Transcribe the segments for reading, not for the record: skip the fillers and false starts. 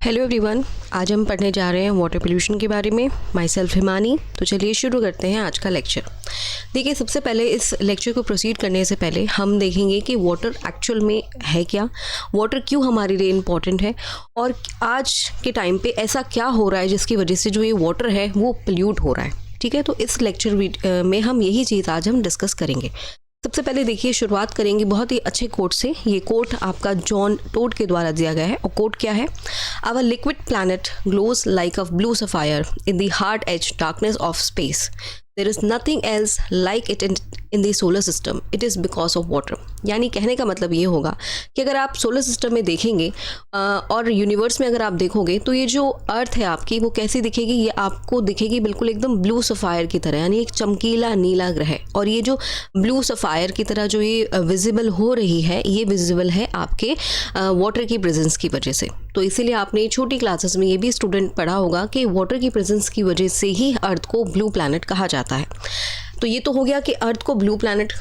Hello everyone, आज हम पढ़ने जा रहे हैं वाटर पोल्यूशन के बारे में। My self Himani. तो चलिए शुरू करते हैं आज का लेक्चर। देखिए, सबसे पहले इस लेक्चर को प्रोसीड करने से पहले हम देखेंगे कि वाटर एक्चुअल में है क्या, वाटर क्यों हमारे लिए इम्पॉर्टेंट है और आज के टाइम पे ऐसा क्या हो रहा है जिसकी वजह से जो ये वाटर है वो पोल्यूट हो रहा है। ठीक है, तो इस लेक्चर में हम यही चीज़ आज हम डिस्कस करेंगे। सबसे पहले देखिए, शुरुआत करेंगे बहुत ही अच्छे कोट से। ये कोट आपका जॉन टोड के द्वारा दिया गया है और कोट क्या है? Our liquid planet glows like a blue sapphire in the hard edge darkness of space. There is nothing else like it in the solar system, it is because of water. यानी कहने का मतलब ये होगा कि अगर आप सोलर सिस्टम में देखेंगे और यूनिवर्स में अगर आप देखोगे तो ये जो अर्थ है आपकी वो कैसी दिखेगी? ये आपको दिखेगी बिल्कुल एकदम ब्लू सफ़ायर की तरह, यानी एक चमकीला नीला ग्रह। और ये जो ब्लू सफ़ायर की तरह जो ये विजिबल हो रही है, ये विजिबल है आपके वाटर की प्रेजेंस की वजह से। तो इसीलिए आपने छोटी क्लासेस में ये भी स्टूडेंट पढ़ा होगा कि वाटर की प्रेजेंस की वजह से ही अर्थ को ब्लू प्लैनेट कहा जाता है। तो ये तो हो गया कि अर्थ को ब्लू प्लैनेट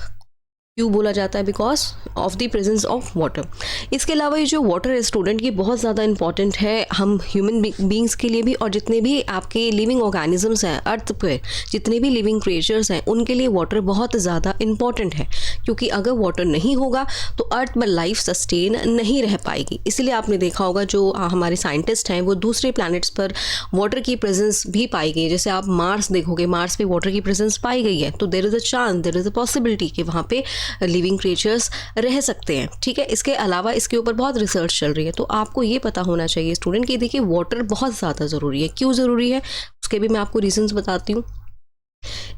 क्यों बोला जाता है, because of the presence of water. इसके अलावा ये जो वाटर है स्टूडेंट, ये बहुत ज़्यादा इंपॉर्टेंट है हम ह्यूमन बींग्स के लिए भी, और जितने भी आपके लिविंग ऑर्गेनिजम्स हैं अर्थ पे, जितने भी लिविंग क्रिएचर्स हैं उनके लिए वाटर बहुत ज़्यादा इंपॉर्टेंट है। क्योंकि अगर वाटर नहीं होगा तो अर्थ पर लाइफ सस्टेन नहीं रह पाएगी। इसलिए आपने देखा होगा जो हमारे साइंटिस्ट हैं वो दूसरे प्लैनेट्स पर वाटर की प्रेजेंस भी पाई गई है। जैसे आप मार्स देखोगे, मार्स पे वाटर की प्रेजेंस पाई गई है, तो there is a chance, there is a possibility कि वहाँ पे लिविंग क्रिएचर्स रह सकते हैं। ठीक है, इसके अलावा इसके ऊपर बहुत रिसर्च चल रही है। तो आपको ये पता होना चाहिए स्टूडेंट कि देखिए वाटर बहुत ज़्यादा ज़रूरी है। क्यों ज़रूरी है उसके भी मैं आपको रीजंस बताती हूँ।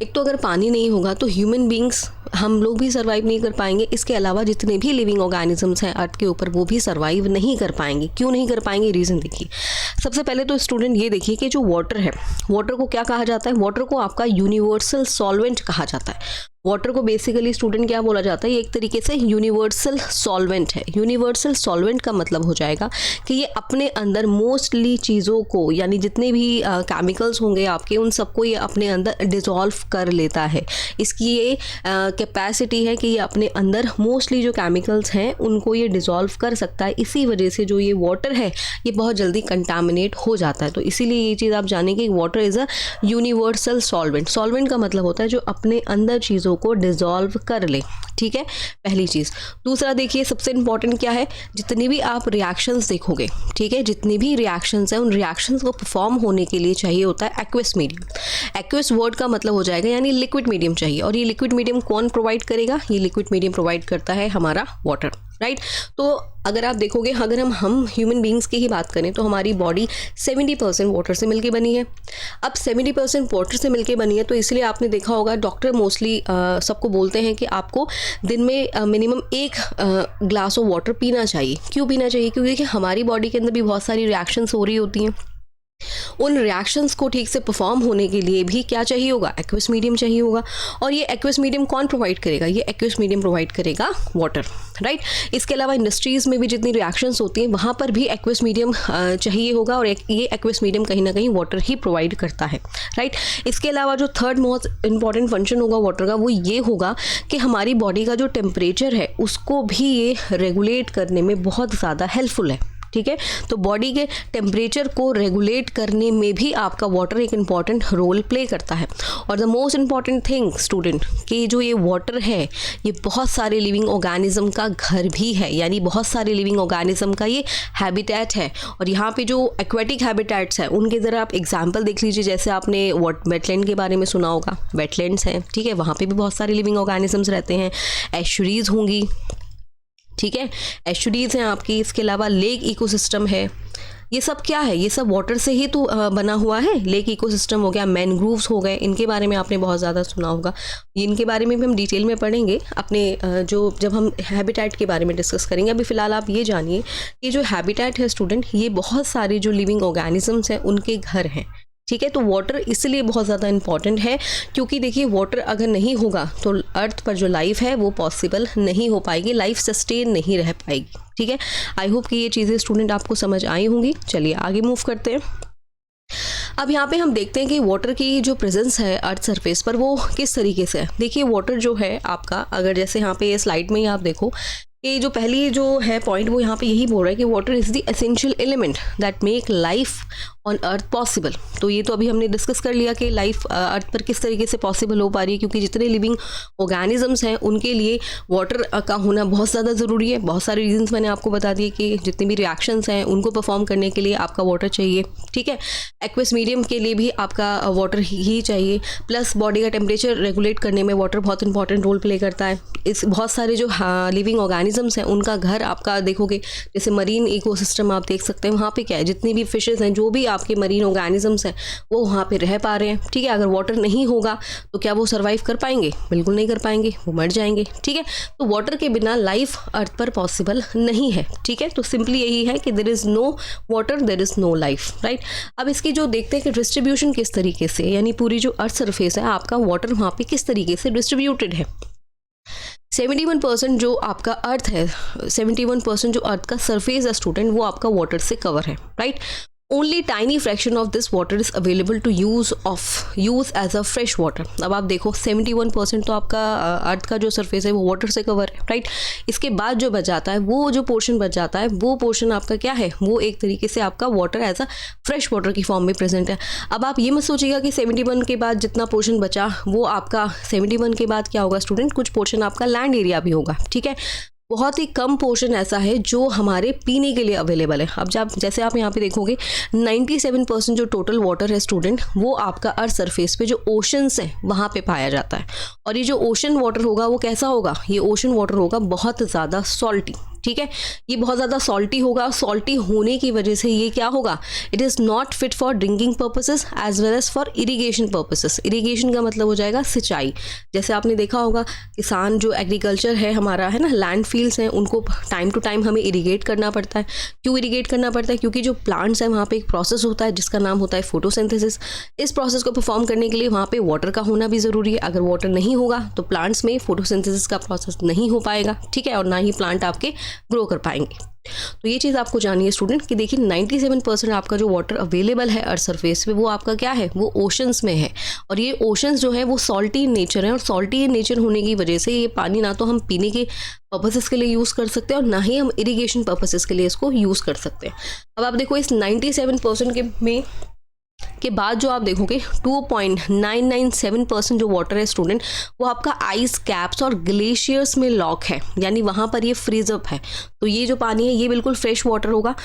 एक तो अगर पानी नहीं होगा तो ह्यूमन बींग्स, हम लोग भी सर्वाइव नहीं कर पाएंगे। इसके अलावा जितने भी लिविंग ऑर्गेनिजम्स हैं अर्थ के ऊपर वो भी सर्वाइव नहीं कर पाएंगे। क्यों नहीं कर पाएंगे? रीज़न देखिए। सबसे पहले तो स्टूडेंट ये देखिए कि जो वाटर है, वाटर को क्या कहा जाता है? वाटर को आपका यूनिवर्सल सॉल्वेंट कहा जाता है। वाटर को बेसिकली स्टूडेंट क्या बोला जाता है? ये एक तरीके से यूनिवर्सल सॉल्वेंट है। यूनिवर्सल सॉल्वेंट का मतलब हो जाएगा कि ये अपने अंदर मोस्टली चीज़ों को, यानी जितने भी केमिकल्स होंगे आपके, उन सबको ये अपने अंदर डिज़ोल्व कर लेता है। इसकी ये कैपेसिटी है कि ये अपने अंदर मोस्टली जो केमिकल्स हैं उनको ये डिज़ोल्व कर सकता है। इसी वजह से जो ये वाटर है ये बहुत जल्दी कंटामिनेट हो जाता है। तो इसीलिए ये चीज़ आप जानें कि water is a universal solvent. Solvent का मतलब होता है जो अपने अंदर चीज़ों को डिसॉल्व कर ले। ठीक है, पहली चीज़। दूसरा देखिए, सबसे इंपॉर्टेंट क्या है? जितनी भी आप रिएक्शंस देखोगे, ठीक है, जितनी भी रिएक्शंस हैं उन रिएक्शंस को परफॉर्म होने के लिए चाहिए होता है एक्वस मीडियम। एक्वस वर्ड का मतलब हो जाएगा यानी लिक्विड मीडियम चाहिए। और ये लिक्विड मीडियम कौन प्रोवाइड करेगा? ये लिक्विड मीडियम प्रोवाइड करता है हमारा वाटर, राइट। तो अगर आप देखोगे, अगर हम ह्यूमन बींग्स की ही बात करें तो हमारी बॉडी 70% वाटर से मिलके बनी है। अब 70% वाटर से मिलके बनी है तो इसलिए आपने देखा होगा डॉक्टर मोस्टली सबको बोलते हैं कि आपको दिन में मिनिमम 1 ग्लास ऑफ वाटर पीना चाहिए। क्यों पीना चाहिए? क्योंकि देखिए हमारी बॉडी के अंदर भी बहुत सारी रिएक्शंस हो रही होती हैं। उन रिएक्शंस को ठीक से परफॉर्म होने के लिए भी क्या चाहिए होगा? एक्वस मीडियम चाहिए होगा। और ये एक्वस मीडियम कौन प्रोवाइड करेगा? ये एक्वस मीडियम प्रोवाइड करेगा वाटर, राइट। इसके अलावा इंडस्ट्रीज़ में भी जितनी रिएक्शंस होती हैं वहाँ पर भी एक्वस मीडियम चाहिए होगा, और ये एक्वस मीडियम कहीं ना कहीं वाटर ही प्रोवाइड करता है, राइट। इसके अलावा जो थर्ड मोस्ट इंपॉर्टेंट फंक्शन होगा वाटर का वो ये होगा कि हमारी बॉडी का जो टेम्परेचर है उसको भी ये रेगुलेट करने में बहुत ज़्यादा हेल्पफुल है। ठीक है, तो बॉडी के टेम्परेचर को रेगुलेट करने में भी आपका वाटर एक इम्पॉर्टेंट रोल प्ले करता है। और the most important thing student कि जो ये वाटर है ये बहुत सारे लिविंग ऑर्गेनिज्म का घर भी है, यानी बहुत सारे लिविंग ऑर्गेनिज्म का ये हैबिटेट है। और यहाँ पे जो एक्वेटिक हैबिटेट्स हैं उनके ज़रा आप एग्जाम्पल देख लीजिए। जैसे आपने वेटलैंड के बारे में सुना होगा, वेटलैंड्स हैं, ठीक है, वहाँ पर भी बहुत सारे लिविंग ऑर्गेनिजम्स रहते हैं। एस्चुरीज होंगी, ठीक है, एस्चुरीज हैं आपकी। इसके अलावा लेक इकोसिस्टम है। ये सब क्या है? ये सब वाटर से ही तो बना हुआ है। लेक इकोसिस्टम हो गया, मैनग्रूव्स हो गए, इनके बारे में आपने बहुत ज़्यादा सुना होगा। इनके बारे में भी हम डिटेल में पढ़ेंगे अपने जब हम हैबिटेट के बारे में डिस्कस करेंगे। अभी फ़िलहाल आप ये जानिए कि जो हैबिटेट है स्टूडेंट, ये बहुत सारे जो लिविंग ऑर्गेनिजम्स हैं उनके घर हैं। ठीक है, तो वाटर इसलिए बहुत ज़्यादा इंपॉर्टेंट है क्योंकि देखिए वाटर अगर नहीं होगा तो अर्थ पर जो लाइफ है वो पॉसिबल नहीं हो पाएगी, लाइफ सस्टेन नहीं रह पाएगी। ठीक है, आई होप कि ये चीज़ें स्टूडेंट आपको समझ आई होंगी। चलिए आगे मूव करते हैं। अब यहाँ पे हम देखते हैं कि वाटर की जो प्रेजेंस है अर्थ सरफेस पर वो किस तरीके से है। देखिए वाटर जो है आपका, अगर जैसे यहाँ पे स्लाइड में ही आप देखो ये जो पहली जो है पॉइंट वो यहाँ पे यही बोल रहा है कि water is the essential element that make life on earth possible. तो ये तो अभी हमने डिस्कस कर लिया कि लाइफ अर्थ पर किस तरीके से पॉसिबल हो पा रही है, क्योंकि जितने लिविंग ऑर्गेनिजम्स हैं उनके लिए वाटर का होना बहुत ज़्यादा ज़रूरी है। बहुत सारे रीजंस मैंने आपको बता दिए कि जितनी भी रिएक्शंस हैं उनको परफॉर्म करने के लिए आपका वाटर चाहिए, ठीक है। एक्वस मीडियम के लिए भी आपका वाटर ही चाहिए, प्लस बॉडी का टेम्परेचर रेगुलेट करने में वाटर बहुत इंपॉर्टेंट रोल प्ले करता है। इस बहुत सारे जो लिविंग ऑर्गेनिजम्स हैं उनका घर आपका देखोगे, जैसे मरीन इकोसिस्टम आप देख सकते हैं, वहाँ पे क्या है, जितनी भी फिशेस हैं, जो भी आपके मरीन ऑर्गेनिजम्स हैं वो वहाँ पे रह पा रहे हैं, ठीक है। अगर वाटर नहीं होगा तो क्या वो सर्वाइव कर पाएंगे? बिल्कुल नहीं कर पाएंगे, वो मर जाएंगे, ठीक है। तो वाटर के बिना लाइफ अर्थ पर पॉसिबल नहीं है, ठीक है। तो सिंपली यही है कि there is no water there is no life, right. अब इसकी जो देखते हैं कि डिस्ट्रीब्यूशन किस तरीके से, यानी पूरी जो अर्थ सरफेस है आपका वाटर वहाँ पे किस तरीके से डिस्ट्रीब्यूटेड है। 71% जो आपका अर्थ है, 71% जो अर्थ का सरफेस है स्टूडेंट, वो आपका वाटर से कवर है, right. Only tiny fraction of this water is available to use as a fresh water. अब आप देखो 71% तो आपका अर्थ का जो सरफेस है वो वाटर से कवर है, राइट। इसके बाद जो बच जाता है, वो जो पोर्शन बच जाता है, वो पोर्शन आपका क्या है, वो एक तरीके से आपका water as a fresh water की फॉर्म में प्रेजेंट है। अब आप ये मत सोचिएगा कि 71 के बाद जितना पोर्शन बचा वो आपका 71 के बाद क्या होगा स्टूडेंट, कुछ पोर्शन आपका लैंड एरिया भी होगा, ठीक है। बहुत ही कम पोर्शन ऐसा है जो हमारे पीने के लिए अवेलेबल है। अब जैसे आप यहाँ पे देखोगे 97% जो टोटल वाटर है स्टूडेंट, वो आपका अर्थ सरफेस पे जो ओशंस हैं वहाँ पे पाया जाता है। और ये जो ओशन वाटर होगा वो कैसा होगा, ये ओशन वाटर होगा बहुत ज़्यादा सॉल्टी, ठीक है। ये बहुत ज़्यादा सॉल्टी होगा, सॉल्टी होने की वजह से ये क्या होगा, it is not fit for drinking purposes as well as for irrigation purposes. Irrigation का मतलब हो जाएगा सिंचाई। जैसे आपने देखा होगा किसान जो एग्रीकल्चर है हमारा, है ना, लैंड फील्ड्स हैं, उनको टाइम टू टाइम हमें इरिगेट करना पड़ता है। क्यों इरिगेट करना पड़ता है? क्योंकि जो प्लांट्स हैं वहाँ पे एक प्रोसेस होता है जिसका नाम होता है फोटोसिंथेसिस। इस प्रोसेस को परफॉर्म करने के लिए वहाँ पे वाटर का होना भी ज़रूरी है। अगर वाटर नहीं होगा तो प्लांट्स में फोटोसिंथेसिस का प्रोसेस नहीं हो पाएगा, ठीक है, और ना ही प्लांट आपके ग्रो कर पाएंगे। तो ये चीज़ आपको जानिए स्टूडेंट कि देखिए 97% आपका जो वाटर अवेलेबल है अर्थ सरफेस पे, वो आपका क्या है, वो ओशंस में है। और ये ओशंस जो है वो सॉल्टी इन नेचर है, और सॉल्टी इन नेचर होने की वजह से ये पानी ना तो हम पीने के पर्पसेस के लिए यूज़ कर सकते हैं और ना ही हम इरिगेशन पर्पसेस के लिए इसको यूज़ कर सकते हैं। अब आप देखो इस 97% के बाद जो आप देखोगे 2.997% जो वाटर है स्टूडेंट, वो आपका आइस कैप्स और ग्लेशियर्स में लॉक है, यानी वहाँ पर ये फ्रीज अप है। तो ये जो पानी है ये बिल्कुल फ्रेश वाटर होगा।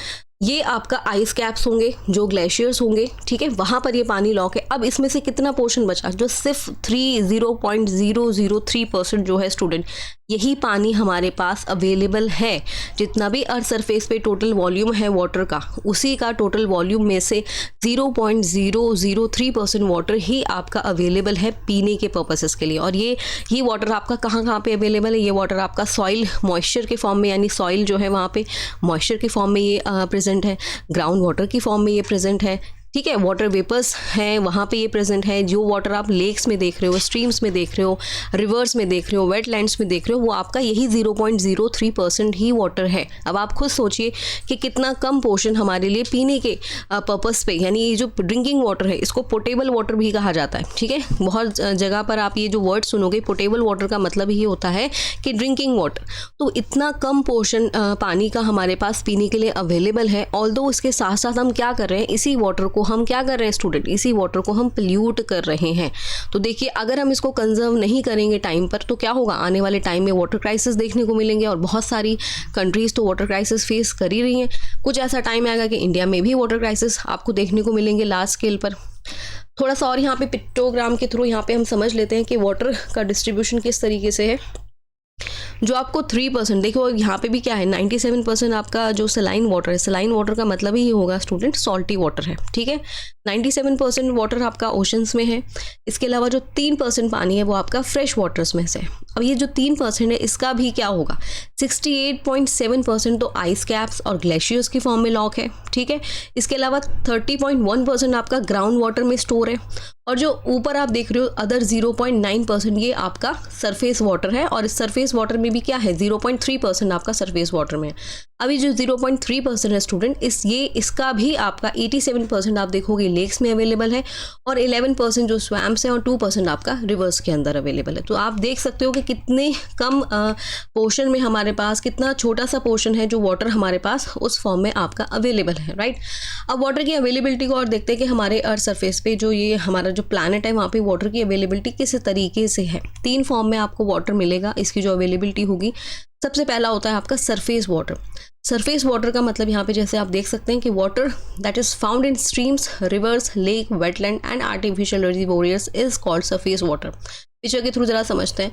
ये आपका आइस कैप्स होंगे, जो ग्लेशियर्स होंगे, ठीक है, वहाँ पर ये पानी लॉक है। अब इसमें से कितना पोर्शन बचा, जो सिर्फ 0.003% जो है स्टूडेंट, यही पानी हमारे पास अवेलेबल है। जितना भी अर्थ सरफेस पे टोटल वॉल्यूम है वाटर का, उसी का टोटल वॉल्यूम में से 0.003% वाटर ही आपका अवेलेबल है पीने के पर्पसेस के लिए। और ये वाटर आपका कहाँ पे अवेलेबल है? ये वाटर आपका सॉइल मॉइस्चर के फॉर्म में, यानी सॉइल जो है वहाँ पे मॉइस्चर के फॉर्म में ये प्रेजेंट है, ग्राउंड वाटर की फॉर्म में ये प्रेजेंट है, ठीक है। वाटर वेपर्स हैं वहाँ पे ये प्रेजेंट है। जो वाटर आप लेक्स में देख रहे हो, स्ट्रीम्स में देख रहे हो, रिवर्स में देख रहे हो, वेटलैंड्स में देख रहे हो, वो आपका यही 0.03% ही वाटर है। अब आप खुद सोचिए कि कितना कम पोर्शन हमारे लिए पीने के पर्पस पे, यानी ये जो ड्रिंकिंग वाटर है इसको पोर्टेबल वाटर भी कहा जाता है, ठीक है। बहुत जगह पर आप ये जो वर्ड सुनोगे, पोर्टेबल वाटर का मतलब ही होता है कि ड्रिंकिंग वाटर। तो इतना कम पोर्शन पानी का हमारे पास पीने के लिए अवेलेबल है। ऑल्दो इसके साथ साथ हम क्या कर रहे हैं, इसी वाटर को हम क्या कर रहे हैं स्टूडेंट, इसी वाटर को हम पोल्यूट कर रहे हैं। तो देखिए अगर हम इसको कंजर्व नहीं करेंगे टाइम पर तो क्या होगा, आने वाले टाइम में वाटर क्राइसिस देखने को मिलेंगे। और बहुत सारी कंट्रीज तो वाटर क्राइसिस फेस कर ही रही हैं। कुछ ऐसा टाइम आएगा कि इंडिया में भी वाटर क्राइसिस आपको देखने को मिलेंगे लार्ज स्केल पर। थोड़ा सा और यहाँ पे पिक्टोग्राम के थ्रू यहाँ पे हम समझ लेते हैं कि वाटर का डिस्ट्रीब्यूशन किस तरीके से है। जो आपको 3% देखो यहाँ पे भी क्या है, 97% आपका जो सलाइन वाटर है, सलाइन वाटर का मतलब ही होगा स्टूडेंट सॉल्टी वाटर है, ठीक है। 97% वाटर आपका ओशंस में है। इसके अलावा जो 3% पानी है वो आपका फ्रेश वाटर्स में से है। अब ये जो 3% है इसका भी क्या होगा, 68.7% तो आइस कैप्स और ग्लेशियर्स की फॉर्म में लॉक है, ठीक है। इसके अलावा 30.1% आपका ग्राउंड वाटर में स्टोर है। और जो ऊपर आप देख रहे हो अदर 0.9% ये आपका सरफेस वाटर है। और इस सरफेस वाटर में भी क्या है, 0.3% आपका सरफेस वाटर में है। अभी जो 0.3% है स्टूडेंट, इसका भी आपका 87% आप देखोगे लेक्स में अवेलेबल है और 11% जो स्वैम्प्स है और 2% आपका रिवर्स के अंदर अवेलेबल है। तो आप देख सकते हो कि कितने कम पोर्शन में हमारे पास, कितना छोटा सा पोर्शन है जो वाटर हमारे पास उस फॉर्म में आपका अवेलेबल है, राइट। अब वाटर की अवेलेबिलिटी को और देखते हैं कि हमारे अर्थ सरफेस पे जो ये हमारा जो प्लैनेट है वहाँ पे वाटर की अवेलेबिलिटी किस तरीके से है। 3 फॉर्म में आपको वाटर मिलेगा, इसकी जो अवेलेबिलिटी होगी। सबसे पहला होता है आपका सरफेस वाटर। सरफेस वाटर का मतलब यहाँ पे जैसे आप देख सकते हैं कि water that is found in streams, rivers, lake, wetland and artificial reservoirs is called surface water. Picture के थ्रू जरा समझते हैं।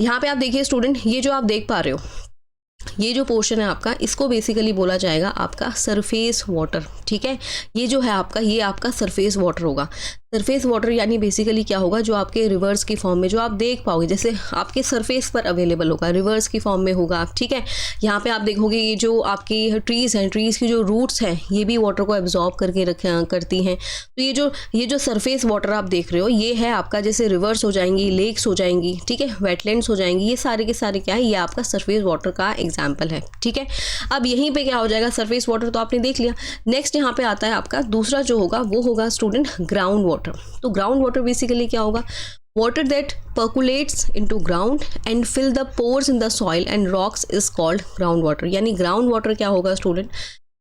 यहाँ पे आप देखिए स्टूडेंट, ये जो आप देख पा रहे हो, ये जो पोर्शन है आपका, इसको बेसिकली बोला जाएगा आपका सरफेस वाटर, ठीक है। ये जो है आपका, ये आपका सरफेस वाटर होगा। सरफेस वाटर यानी बेसिकली क्या होगा, जो आपके रिवर्स की फॉर्म में जो आप देख पाओगे, जैसे आपके सरफेस पर अवेलेबल होगा, रिवर्स की फॉर्म में होगा, ठीक है। यहाँ पे आप देखोगे ये जो आपकी ट्रीज़ हैं, ट्रीज़ की जो रूट्स हैं, ये भी वाटर को एब्जॉर्ब करके करती हैं। तो ये जो सरफेस वाटर आप देख रहे हो, ये है आपका, जैसे रिवर्स हो जाएंगी, लेक्स हो जाएंगी, ठीक है, वेटलैंड्स हो जाएंगी, ये सारे के सारे क्या है, ये आपका सरफेस वाटर का एग्जाम्पल है, ठीक है। अब यहीं पर क्या हो जाएगा, सरफेस वाटर तो आपने देख लिया। नेक्स्ट यहाँ पे आता है आपका दूसरा जो होगा, वो होगा स्टूडेंट ग्राउंड वाटर। तो ग्राउंड वाटर बेसिकली क्या होगा, water that percolates into ground and fill the pores in the soil and rocks is called ground water। यानी ग्राउंड वाटर क्या होगा स्टूडेंट,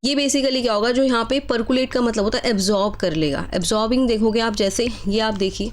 ये बेसिकली क्या होगा, जो यहाँ पे परकुलेट का मतलब होता है एब्जॉर्ब कर लेगा। एब्जॉर्बिंग देखोगे आप, जैसे ये आप देखिए,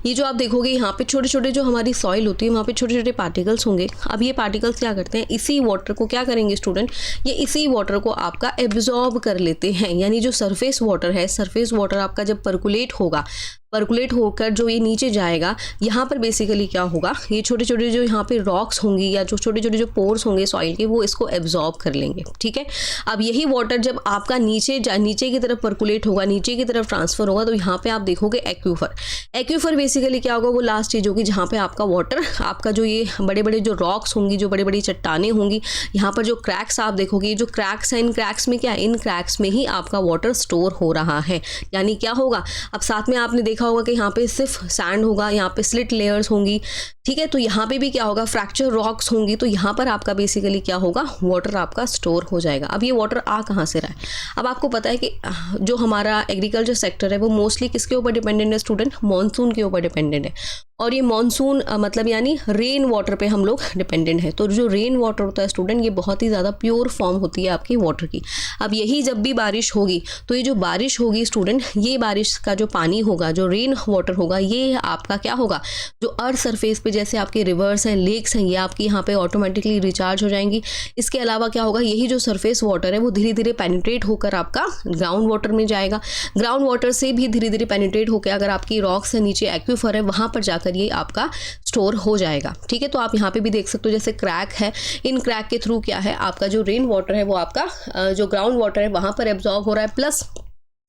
ये जो आप देखोगे यहाँ पे छोटे छोटे जो हमारी सॉइल होती है, वहाँ पे छोटे छोटे पार्टिकल्स होंगे। अब ये पार्टिकल्स क्या करते हैं, इसी वाटर को क्या करेंगे स्टूडेंट, ये इसी वाटर को आपका एब्जॉर्ब कर लेते हैं। यानी जो सरफेस वाटर है, सरफेस वाटर आपका जब परकुलेट होगा, परकुलेट होकर जो ये नीचे जाएगा, यहाँ पर बेसिकली क्या होगा, ये छोटे छोटे जो यहाँ पे रॉक्स होंगी या जो छोटे छोटे जो पोर्स होंगे सॉइल के, वो इसको एब्जॉर्ब कर लेंगे, ठीक है। अब यही वाटर जब आपका नीचे की तरफ परकुलेट होगा, नीचे की तरफ ट्रांसफर होगा, तो यहाँ पे आप देखोगे एक्यूफर। एक्यूफर बेसिकली क्या होगा, वो लास्ट चीज़ होगी जहाँ पे आपका वाटर, आपका जो ये बड़े बड़े जो रॉक्स होंगी, जो बड़ी बड़ी चट्टानें होंगी, यहाँ पर जो क्रैक्स आप देखोगे, ये जो क्रैक्स हैं, इन क्रैक्स में क्या है, इन क्रैक्स में ही आपका वाटर स्टोर हो रहा है। यानी क्या होगा, अब साथ में आपने देखा होगा कि यहाँ पे सिर्फ सैंड होगा, यहाँ पे स्लिट लेयर्स होंगी, ठीक है। तो यहाँ पे भी क्या होगा, फ्रैक्चर रॉक्स होंगी। तो यहाँ पर आपका बेसिकली क्या होगा, वाटर आपका स्टोर हो जाएगा। अब ये वाटर आ कहाँ से रहा है, अब आपको पता है कि जो हमारा एग्रीकल्चर सेक्टर है वो मोस्टली किसके ऊपर डिपेंडेंट है स्टूडेंट, मॉनसून के ऊपर डिपेंडेंट है। और ये मॉनसून मतलब यानी रेन वाटर पे हम लोग डिपेंडेंट है। तो जो रेन वाटर होता है स्टूडेंट, ये बहुत ही ज़्यादा प्योर फॉर्म होती है आपकी वाटर की। अब यही जब भी बारिश होगी, तो ये जो बारिश होगी स्टूडेंट, ये बारिश का जो पानी होगा, जो रेन वाटर होगा, ये आपका क्या होगा, जो अर्थ सरफेस पे जैसे आपके रिवर्स हैं, लेक्स हैं, ये आपकी यहाँ पे ऑटोमेटिकली रिचार्ज हो जाएंगी। इसके अलावा क्या होगा, यही जो सरफेस वाटर है वो धीरे धीरे पेनिट्रेट होकर आपका ग्राउंड वाटर में जाएगा। ग्राउंड वाटर से भी धीरे धीरे पेनिट्रेट होकर अगर आपकी रॉक्स है, नीचे एक्वीफर है, वहाँ पर जाकर ये आपका स्टोर हो जाएगा, ठीक है। तो आप यहाँ पे भी देख सकते हो, जैसे क्रैक है, इन क्रैक के थ्रू क्या है, आपका जो रेन वाटर है वो आपका जो ग्राउंड वाटर है वहाँ पर एब्जॉर्ब हो रहा है, प्लस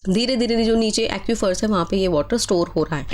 धीरे धीरे जो नीचे एक्वीफर्स है वहाँ पे ये वाटर स्टोर हो रहा है।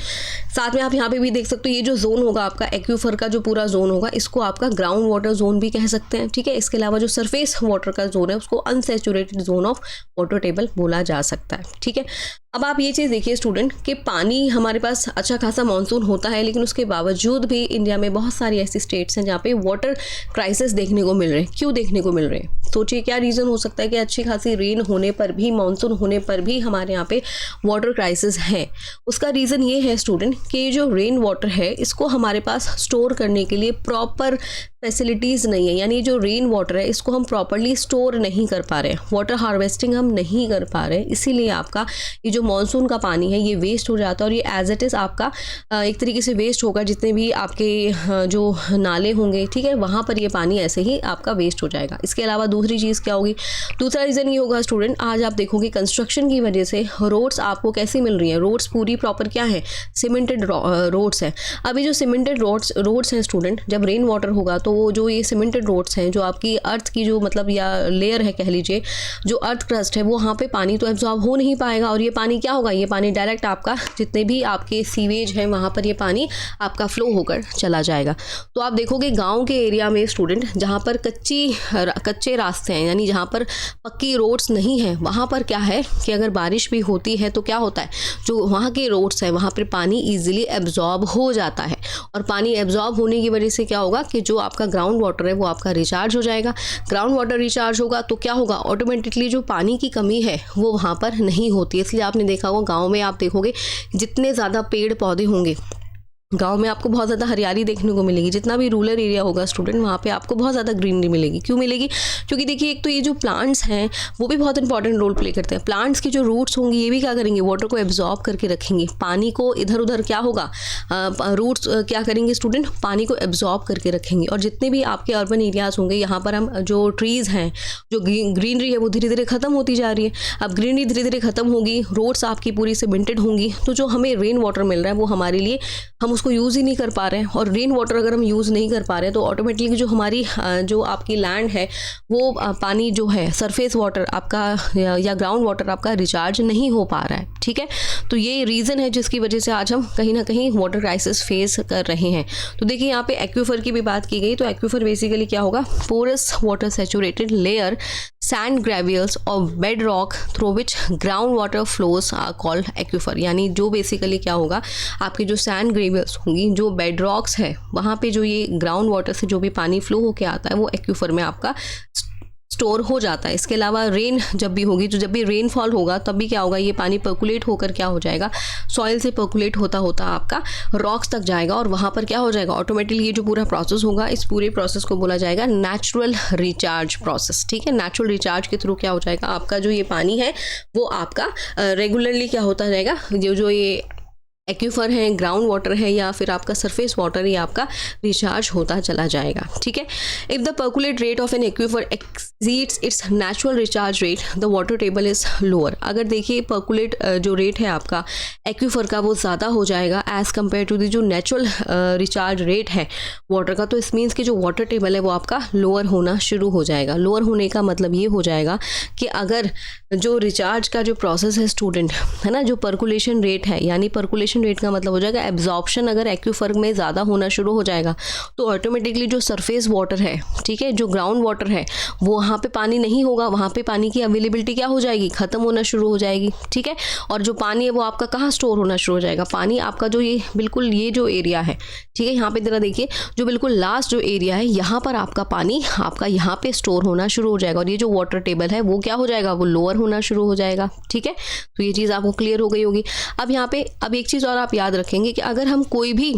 साथ में आप यहाँ पे भी देख सकते हो, ये जो जोन होगा आपका एक्वीफर का जो पूरा जोन होगा, इसको आपका ग्राउंड वाटर जोन भी कह सकते हैं, ठीक है। इसके अलावा जो सरफेस वाटर का जोन है उसको unsaturated zone of water table बोला जा सकता है, ठीक है। अब आप ये चीज़ देखिए स्टूडेंट कि पानी हमारे पास अच्छा खासा मानसून होता है, लेकिन उसके बावजूद भी इंडिया में बहुत सारी ऐसी स्टेट्स हैं जहाँ पे वाटर क्राइसिस देखने को मिल रहे हैं। क्यों देखने को मिल रहे हैं, सोचिए क्या रीज़न हो सकता है कि अच्छी खासी रेन होने पर भी, मानसून होने पर भी हमारे यहाँ पे वाटर क्राइसिस है। उसका रीज़न ये है स्टूडेंट कि जो रेन वाटर है इसको हमारे पास स्टोर करने के लिए प्रॉपर फैसिलिटीज़ नहीं है। यानी जो रेन वाटर है इसको हम प्रॉपरली स्टोर नहीं कर पा रहे हैं, वाटर हार्वेस्टिंग हम नहीं कर पा रहे हैं, इसीलिए आपका ये जो मॉनसून का पानी है ये वेस्ट हो जाता है। और ये एज इट इज़ आपका एक तरीके से वेस्ट होगा, जितने भी आपके जो नाले होंगे, ठीक है, वहाँ पर ये पानी ऐसे ही आपका वेस्ट हो जाएगा। इसके अलावा दूसरी चीज़ क्या होगी, दूसरा रीज़न ये होगा स्टूडेंट, आज आप देखोगे कंस्ट्रक्शन की वजह से रोड्स आपको कैसी मिल रही हैं, रोड्स पूरी प्रॉपर क्या है, सीमेंटेड रोड्स हैं। अभी जो सीमेंटेड रोड्स हैं स्टूडेंट, जब रेन वाटर होगा तो वो जो ये सीमेंटेड रोड्स हैं, जो आपकी अर्थ की जो मतलब या लेयर है कह लीजिए, जो अर्थ क्रस्ट है, वो वहाँ पे पानी तो एब्जॉर्ब हो नहीं पाएगा, और ये पानी पानी क्या होगा, ये पानी डायरेक्ट आपका जितने भी आपके सीवेज हैं वहाँ पर ये पानी आपका फ्लो होकर चला जाएगा। तो आप देखोगे गांव के एरिया में स्टूडेंट, जहाँ पर कच्चे रास्ते हैं, यानी जहाँ पर पक्की रोड्स नहीं हैं, वहाँ पर क्या है कि अगर बारिश भी होती है तो क्या होता है, जो वहाँ के रोड्स हैं वहाँ पर पानी ईजिली एब्जॉर्ब हो जाता है। और पानी एब्जॉर्ब होने की वजह से क्या होगा कि जो आपका ग्राउंड वाटर है वो आपका रिचार्ज हो जाएगा। ग्राउंड वाटर रिचार्ज होगा तो क्या होगा, ऑटोमेटिकली जो पानी की कमी है वो वहाँ पर नहीं होती है। इसलिए आपने देखा होगा गाँव में आप देखोगे जितने ज़्यादा पेड़ पौधे होंगे, गांव में आपको बहुत ज़्यादा हरियाली देखने को मिलेगी। जितना भी रूरल एरिया होगा स्टूडेंट, वहाँ पे आपको बहुत ज़्यादा ग्रीनरी मिलेगी। क्यों मिलेगी, क्योंकि देखिए एक तो ये जो प्लांट्स हैं वो भी बहुत इंपॉर्टेंट रोल प्ले करते हैं। प्लांट्स की जो रूट्स होंगी ये भी क्या करेंगे, वाटर को एब्जॉर्ब करके रखेंगे, पानी को इधर उधर क्या होगा, रूट्स क्या करेंगे स्टूडेंट, पानी को एब्जॉर्ब करके रखेंगे। और जितने भी आपके अर्बन एरियाज होंगे यहाँ पर हम जो ट्रीज़ हैं, जो ग्रीनरी है वो धीरे धीरे ख़त्म होती जा रही है। अब ग्रीनरी धीरे धीरे ख़त्म होगी, रोड्स आपकी पूरी सीमेंटेड होंगी, तो जो हमें रेन वाटर मिल रहा है वो हमारे लिए हम उसको यूज़ ही नहीं कर पा रहे हैं। और रेन वाटर अगर हम यूज़ नहीं कर पा रहे हैं तो ऑटोमेटिकली जो हमारी जो आपकी लैंड है वो पानी जो है सरफेस वाटर आपका या ग्राउंड वाटर आपका रिचार्ज नहीं हो पा रहा है। ठीक है, तो ये रीज़न है जिसकी वजह से आज हम कहीं ना कहीं वाटर क्राइसिस फेस कर रहे हैं। तो देखिए यहाँ पे एक्वीफर की भी बात की गई, तो एक्वीफर बेसिकली क्या होगा, porous water saturated layer sand gravels और bed rock through which ground water flows are called aquifer. यानी जो बेसिकली क्या होगा, आपकी जो सैंड ग्रेवियल्स होंगी, जो बेड रॉक्स है, वहाँ पे जो ये ग्राउंड वाटर से जो भी पानी फ्लो होके आता है वो एक्वीफर में आपका स्टोर हो जाता है। इसके अलावा रेन जब भी होगी, तो जब भी रेनफॉल होगा तब भी क्या होगा, ये पानी पर्कुलेट होकर क्या हो जाएगा, सॉइल से पर्कुलेट होता होता आपका रॉक्स तक जाएगा और वहाँ पर क्या हो जाएगा, ऑटोमेटिकली ये जो पूरा प्रोसेस होगा, इस पूरे प्रोसेस को बोला जाएगा नेचुरल रिचार्ज प्रोसेस। ठीक है, नेचुरल रिचार्ज के थ्रू क्या हो जाएगा, आपका जो ये पानी है वो आपका रेगुलरली क्या होता जाएगा, जो ये एक्वीफर है, ग्राउंड वाटर है या फिर आपका सरफेस वाटर, ये आपका रिचार्ज होता चला जाएगा। ठीक है, if the percolate rate of an aquifer exceeds its natural recharge rate the water table is lower. अगर देखिए पर्कुलेट जो रेट है आपका एक्वीफर का वो ज़्यादा हो जाएगा एज़ कम्पेयर टू दी जो नेचुरल रिचार्ज रेट है वाटर का, तो इस मीन्स कि जो वाटर टेबल है वो आपका लोअर होना शुरू हो जाएगा। लोअर होने का मतलब ये हो जाएगा कि अगर जो रिचार्ज का जो प्रोसेस है स्टूडेंट, है ना, जो पर्कुलेशन रेट है, यानी पर्कुलेशन रेट का मतलब हो जाएगा एब्जॉर्प्शन अगर एक्वीफर में ज़्यादा होना शुरू हो जाएगा तो ऑटोमेटिकली जो सरफेस वाटर है, ठीक है, जो ग्राउंड वाटर है, वो वहाँ पे पानी नहीं होगा, वहाँ पे पानी की अवेलेबिलिटी क्या हो जाएगी, ख़त्म होना शुरू हो जाएगी। ठीक है, और जो पानी है वो आपका कहाँ स्टोर होना शुरू हो जाएगा, पानी आपका जो ये बिल्कुल ये जो एरिया है, ठीक है, यहाँ पे जरा देखिए, जो बिल्कुल लास्ट जो एरिया है यहाँ पर आपका पानी आपका यहाँ पे स्टोर होना शुरू हो जाएगा और ये जो वाटर टेबल है वो क्या हो जाएगा, वो लोअर होना शुरू हो जाएगा। ठीक है, तो ये चीज़ आपको क्लियर हो गई होगी। अब यहाँ पे अब एक चीज़ और आप याद रखेंगे कि अगर हम कोई भी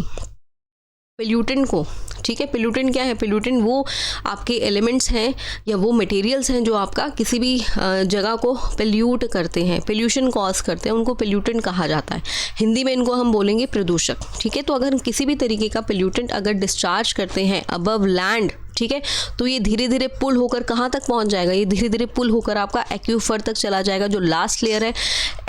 पोल्यूटेंट को, ठीक है, पोल्यूटेंट क्या है, पोल्यूटेंट वो आपके एलिमेंट्स हैं या वो मटेरियल्स हैं जो आपका किसी भी जगह को पोल्यूट करते हैं, पोल्यूशन कॉज करते हैं, उनको पोल्यूटेंट कहा जाता है। हिंदी में इनको हम बोलेंगे प्रदूषक। ठीक है, तो अगर किसी भी तरीके का पोल्यूटेंट अगर डिस्चार्ज करते हैं अबव लैंड, ठीक है, तो ये धीरे धीरे पुल होकर कहाँ तक पहुँच जाएगा, ये धीरे धीरे पुल होकर आपका एक्वीफर तक चला जाएगा, जो लास्ट लेयर है।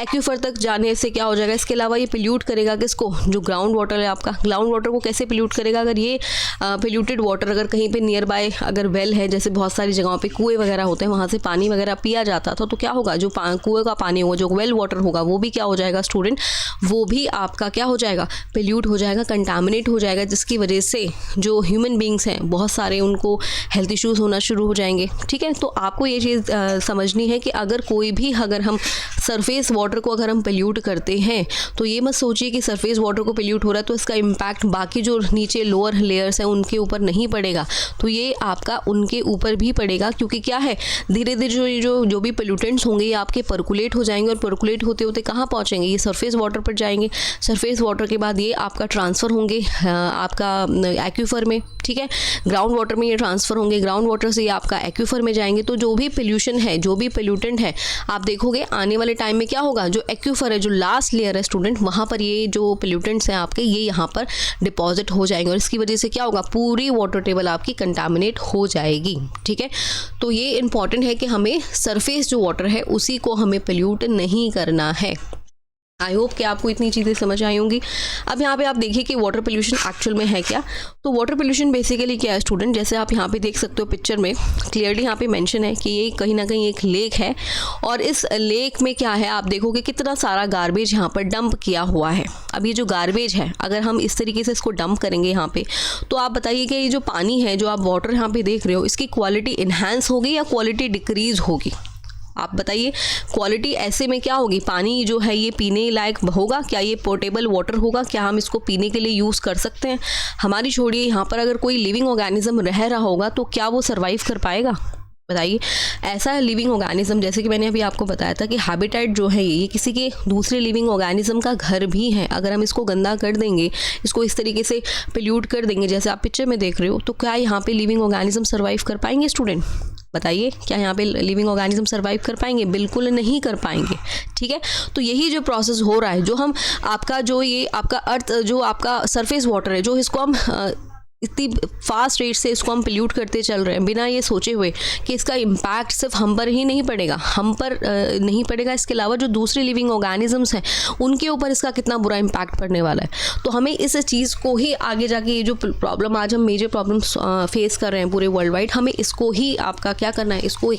एक्वीफर तक जाने से क्या हो जाएगा, इसके अलावा ये पोल्यूट करेगा किसको, जो ग्राउंड वाटर है आपका, ग्राउंड वाटर को कैसे पोल्यूट करेगा, अगर ये पोल्यूटेड वाटर अगर कहीं पे नियर बाय अगर वेल है, जैसे बहुत सारी जगहों पे कुएं वगैरह होते हैं, वहाँ से पानी वगैरह पिया जाता था, तो क्या होगा, जो कुएं का पानी होगा, जो वेल वाटर होगा, वो भी क्या हो जाएगा स्टूडेंट, वो भी आपका क्या हो जाएगा, पोल्यूट हो जाएगा, कंटामिनेट हो जाएगा, जिसकी वजह से जो ह्यूमन बींग्स हैं बहुत सारे उनको हेल्थ इश्यूज होना शुरू हो जाएंगे। ठीक है, तो आपको ये चीज़ समझनी है कि अगर कोई भी अगर हम सरफेस वाटर को अगर हम पोल्यूट करते हैं तो ये मत सोचिए कि सरफेस वाटर को पोल्यूट हो रहा है तो इसका इम्पैक्ट बाकी जो नीचे लोअर लेयर्स हैं उनके ऊपर नहीं पड़ेगा, तो ये आपका उनके ऊपर भी पड़ेगा, क्योंकि क्या है, धीरे धीरे जो भी पोल्यूटेंट्स होंगे ये आपके पर्कुलेट हो जाएंगे और पर्कुलेट होते होते कहाँ पहुँचेंगे, ये सरफेस वाटर पर जाएंगे। सरफेस वाटर के बाद ये आपका ट्रांसफ़र होंगे आपका एक्वीफर में। ठीक है, ग्राउंड वाटर में ये ट्रांसफ़र होंगे, ग्राउंड वाटर से ये आपका एक्वीफर में जाएंगे। तो जो भी पोल्यूशन है, जो भी पोल्यूटेंट है, आप देखोगे आने वाले टाइम में क्या होगा, जो एक्वीफर है, जो लास्ट लेयर है स्टूडेंट, वहाँ पर ये जो पोल्यूटेंट्स हैं आपके ये यहाँ पर डिपॉजिट हो जाएंगे और इसकी वजह से क्या होगा, पूरी वाटर टेबल आपकी कंटामिनेट हो जाएगी। ठीक है, तो ये इंपॉर्टेंट है कि हमें सरफेस जो वाटर है उसी को हमें पोल्यूट नहीं करना है। आई होप कि आपको इतनी चीज़ें समझ आई होंगी। अब यहाँ पे आप देखिए कि वाटर पोल्यूशन एक्चुअल में है क्या। तो वाटर पोल्यूशन बेसिकली क्या है स्टूडेंट, जैसे आप यहाँ पे देख सकते हो पिक्चर में क्लियरली यहाँ पे मेंशन है कि ये कहीं ना कहीं एक लेक है और इस लेक में क्या है आप देखोगे कितना सारा गार्बेज यहाँ पर डंप किया हुआ है। अब ये जो गार्बेज है अगर हम इस तरीके से इसको डंप करेंगे यहाँ पे, तो आप बताइए कि ये जो पानी है जो आप वाटर यहाँ पे देख रहे हो इसकी क्वालिटी इन्हांस होगी या क्वालिटी डिक्रीज होगी? आप बताइए क्वालिटी ऐसे में क्या होगी, पानी जो है ये पीने लायक होगा क्या, ये पोर्टेबल वाटर होगा क्या, हम इसको पीने के लिए यूज़ कर सकते हैं? हमारी छोड़िए यहाँ पर अगर कोई लिविंग ऑर्गेनिज्म रह रहा होगा तो क्या वो सर्वाइव कर पाएगा? बताइए। ऐसा लिविंग ऑर्गेनिज्म जैसे कि मैंने अभी आपको बताया था कि हैबिटेट जो है ये किसी के दूसरे लिविंग ऑर्गेनिज्म का घर भी है। अगर हम इसको गंदा कर देंगे, इसको इस तरीके से पोल्यूट कर देंगे जैसे आप पिक्चर में देख रहे हो, तो क्या यहाँ पे लिविंग ऑर्गेनिज्म सर्वाइव कर पाएंगे स्टूडेंट? बताइए क्या यहाँ पे लिविंग ऑर्गेनिज्म सर्वाइव कर पाएंगे? बिल्कुल नहीं कर पाएंगे। ठीक है, तो यही जो प्रोसेस हो रहा है, जो हम आपका जो ये आपका अर्थ जो आपका सरफेस वाटर है जो इसको हम इतनी फास्ट रेट से इसको हम पोल्यूट करते चल रहे हैं बिना ये सोचे हुए कि इसका इम्पैक्ट सिर्फ हम पर ही नहीं पड़ेगा, हम पर नहीं पड़ेगा, इसके अलावा जो दूसरे लिविंग ऑर्गेनिजम्स हैं उनके ऊपर इसका कितना बुरा इम्पैक्ट पड़ने वाला है। तो हमें इस चीज़ को ही आगे जाके ये जो प्रॉब्लम आज हम मेजर प्रॉब्लम्स फेस कर रहे हैं पूरे वर्ल्ड वाइड, हमें इसको ही आपका क्या करना है, इसको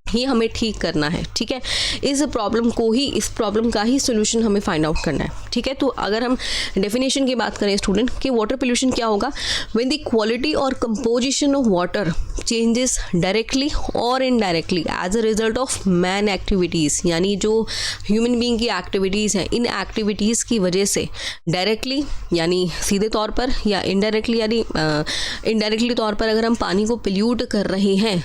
ही हमें ठीक करना है। ठीक है, इस प्रॉब्लम का ही सोल्यूशन हमें फाइंड आउट करना है। ठीक है, तो अगर हम डेफिनेशन की बात करें स्टूडेंट कि वाटर पोल्यूशन क्या होगा, व्हेन द क्वालिटी और composition of water changes directly और indirectly as a result of man activities, यानी जो ह्यूमन बीइंग की एक्टिविटीज़ हैं, इन एक्टिविटीज़ की वजह से डायरेक्टली यानी सीधे तौर पर या इनडायरेक्टली यानी इनडायरेक्टली तौर पर अगर हम पानी को पोल्यूट कर रहे हैं,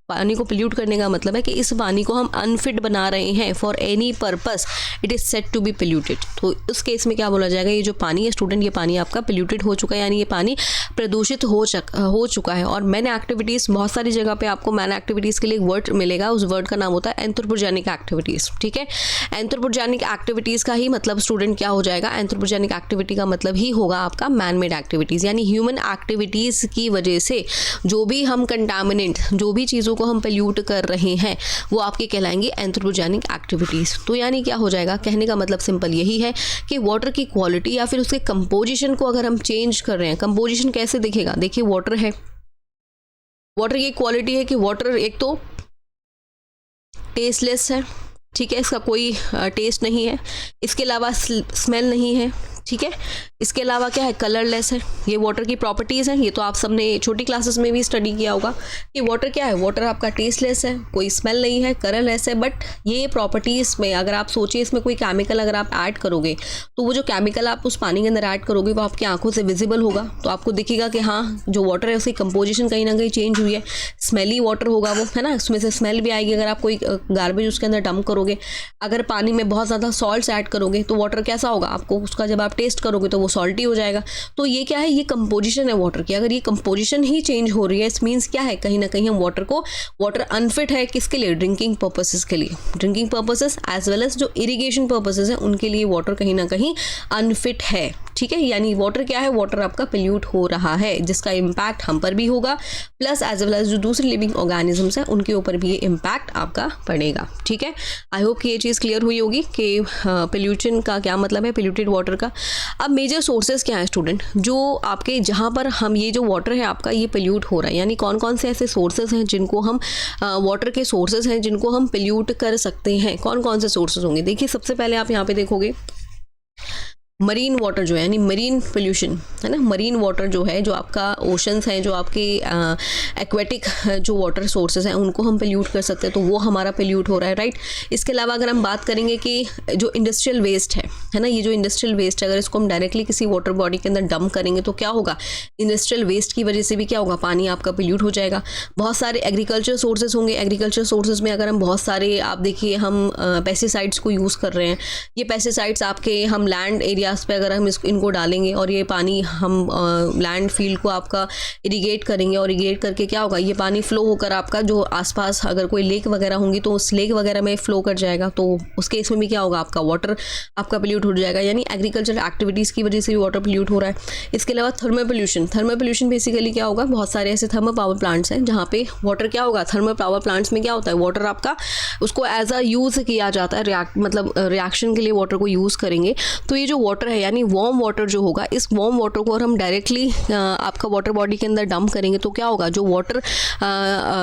पानी को पोल्यूट करने का मतलब है कि इस पानी को हम अनफिट बना रहे हैं for any purpose, it is set to be polluted. तो उस केस में क्या बोला जाएगा, ये जो पानी है स्टूडेंट, ये पानी आपका पोल्यूटेड हो चुका है, यानी ये पानी प्रदूषित हो चुका है। और मैन एक्टिविटीज़, बहुत सारी जगह पे आपको मैन एक्टिविटीज़ के लिए एक वर्ड मिलेगा, उस वर्ड का नाम होता है एंथ्रोपोजेनिक एक्टिविटीज़। ठीक है, एंथ्रोपोजेनिक एक्टिविटीज़ का ही मतलब स्टूडेंट क्या हो जाएगा, एंथ्रोपोजेनिक एक्टिविटी का मतलब ही होगा आपका मैन मेड एक्टिविटीज़, यानी ह्यूमन एक्टिविटीज़ की वजह से जो भी हम कंटामिनेंट, जो भी चीज़ों को हम पोल्यूट कर रहे हैं वो आपके कहलाएंगे एंथ्रोपोजेनिक एक्टिविटीज़। तो यानी क्या हो जाएगा, कहने का मतलब सिंपल यही है कि वाटर की क्वालिटी या फिर उसके कंपोजिशन को अगर हम चेंज कर रहे हैं, कंपोजिशन कैसे दिखेगा, देखिए वाटर है, वाटर की क्वालिटी है कि वाटर एक तो टेस्टलेस है, ठीक है, इसका कोई टेस्ट नहीं है, इसके अलावा स्मेल नहीं है, ठीक है, इसके अलावा क्या है, कलरलेस है। ये वाटर की प्रॉपर्टीज़ हैं, ये तो आप सबने छोटी क्लासेस में भी स्टडी किया होगा कि वाटर क्या है, वाटर आपका टेस्टलेस है, कोई स्मेल नहीं है, कलरलेस है। बट ये प्रॉपर्टीज़ में अगर आप सोचिए इसमें कोई केमिकल अगर आप ऐड करोगे तो वो जो केमिकल आप उस पानी के अंदर ऐड करोगे वो आपकी आंखों से विजिबल होगा, तो आपको दिखेगा कि हाँ जो वाटर है उसकी कंपोजिशन कहीं ना कहीं चेंज हुई है, स्मेली वाटर होगा वो, है ना, उसमें से स्मेल भी आएगी अगर आप कोई गार्बेज उसके अंदर डंप करोगे। अगर पानी में बहुत ज़्यादा सॉल्ट्स ऐड करोगे तो वाटर कैसा होगा, आपको उसका जब आप टेस्ट करोगे तो वो सॉल्टी हो जाएगा। तो ये क्या है, ये कंपोजिशन है वाटर की। अगर ये कंपोजिशन ही चेंज हो रही है, इस मीन्स क्या है, कहीं ना कहीं हम वाटर अनफिट है किसके लिए, ड्रिंकिंग पर्पसेस के लिए, drinking purposes as well as जो इरिगेशन पर्पसेस है उनके लिए वाटर कहीं ना कहीं अनफिट है। ठीक है, यानी वाटर क्या है, वाटर आपका पोल्यूट हो रहा है जिसका इम्पैक्ट हम पर भी होगा, प्लस एज वेल एज जो दूसरे लिविंग ऑर्गेनिजम्स हैं उनके ऊपर भी ये इम्पैक्ट आपका पड़ेगा। ठीक है, आई होप कि ये चीज़ क्लियर हुई होगी कि पोल्यूशन का क्या मतलब है, पोल्यूटेड वाटर का। अब मेजर सोर्सेज क्या है स्टूडेंट, जो आपके जहाँ पर हम ये जो वाटर है आपका ये पोल्यूट हो रहा है, यानी कौन कौन से ऐसे सोर्सेज हैं जिनको हम वाटर के सोर्सेज हैं जिनको हम पोल्यूट कर सकते हैं, कौन कौन से सोर्सेज होंगे। देखिए सबसे पहले आप यहाँ पे देखोगे मरीन वाटर जो है, यानी मरीन पोल्यूशन है ना, मरीन वाटर जो है, जो आपका ओशंस हैं, जो आपके एक्वेटिक जो वाटर सोर्सेज हैं उनको हम पोल्यूट कर सकते हैं, तो वो हमारा पोल्यूट हो रहा है, राइट। इसके अलावा अगर हम बात करेंगे कि जो इंडस्ट्रियल वेस्ट है ना, ये जो इंडस्ट्रियल वेस्ट है अगर इसको हम डायरेक्टली किसी वाटर बॉडी के अंदर डंप करेंगे तो क्या होगा, इंडस्ट्रियल वेस्ट की वजह से भी क्या होगा, पानी आपका पोल्यूट हो जाएगा। बहुत सारे एग्रीकल्चर सोर्सेज होंगे, एग्रीकल्चर सोर्सेज में अगर हम बहुत सारे आप देखिए हम पेस्टिसाइड्स को यूज़ कर रहे हैं, ये पेस्टिसाइड्स आपके हम लैंड एरिया एरियाज़ पे अगर हम इनको डालेंगे और ये पानी हम लैंड फील्ड को आपका इरीगेट करेंगे और इरीगेट करके क्या होगा, ये पानी फ्लो होकर आपका जो आसपास अगर कोई लेक वगैरह होंगी तो उस लेक वगैरह में फ्लो कर जाएगा, तो उस केस में भी क्या होगा, आपका वाटर आपका पोल्यूट हो जाएगा। यानी एग्रीकल्चर एक्टिविटीज़ की वजह से भी वाटर पोल्यूट हो रहा है। इसके अलावा थर्मल पोल्यूशन बेसिकली क्या होगा, बहुत सारे ऐसे थर्मल पावर प्लांट्स हैं जहाँ पे वाटर क्या होगा, थर्मल पावर प्लांट्स में क्या होता है, वाटर आपका उसको एज अ यूज़ किया जाता है, रिएक्शन के लिए वाटर को यूज़ करेंगे। तो ये जो वाटर है यानी वार्म वाटर जो होगा, इस वार्म वाटर को और हम डायरेक्टली आपका वाटर बॉडी के अंदर डंप करेंगे तो क्या होगा, जो वाटर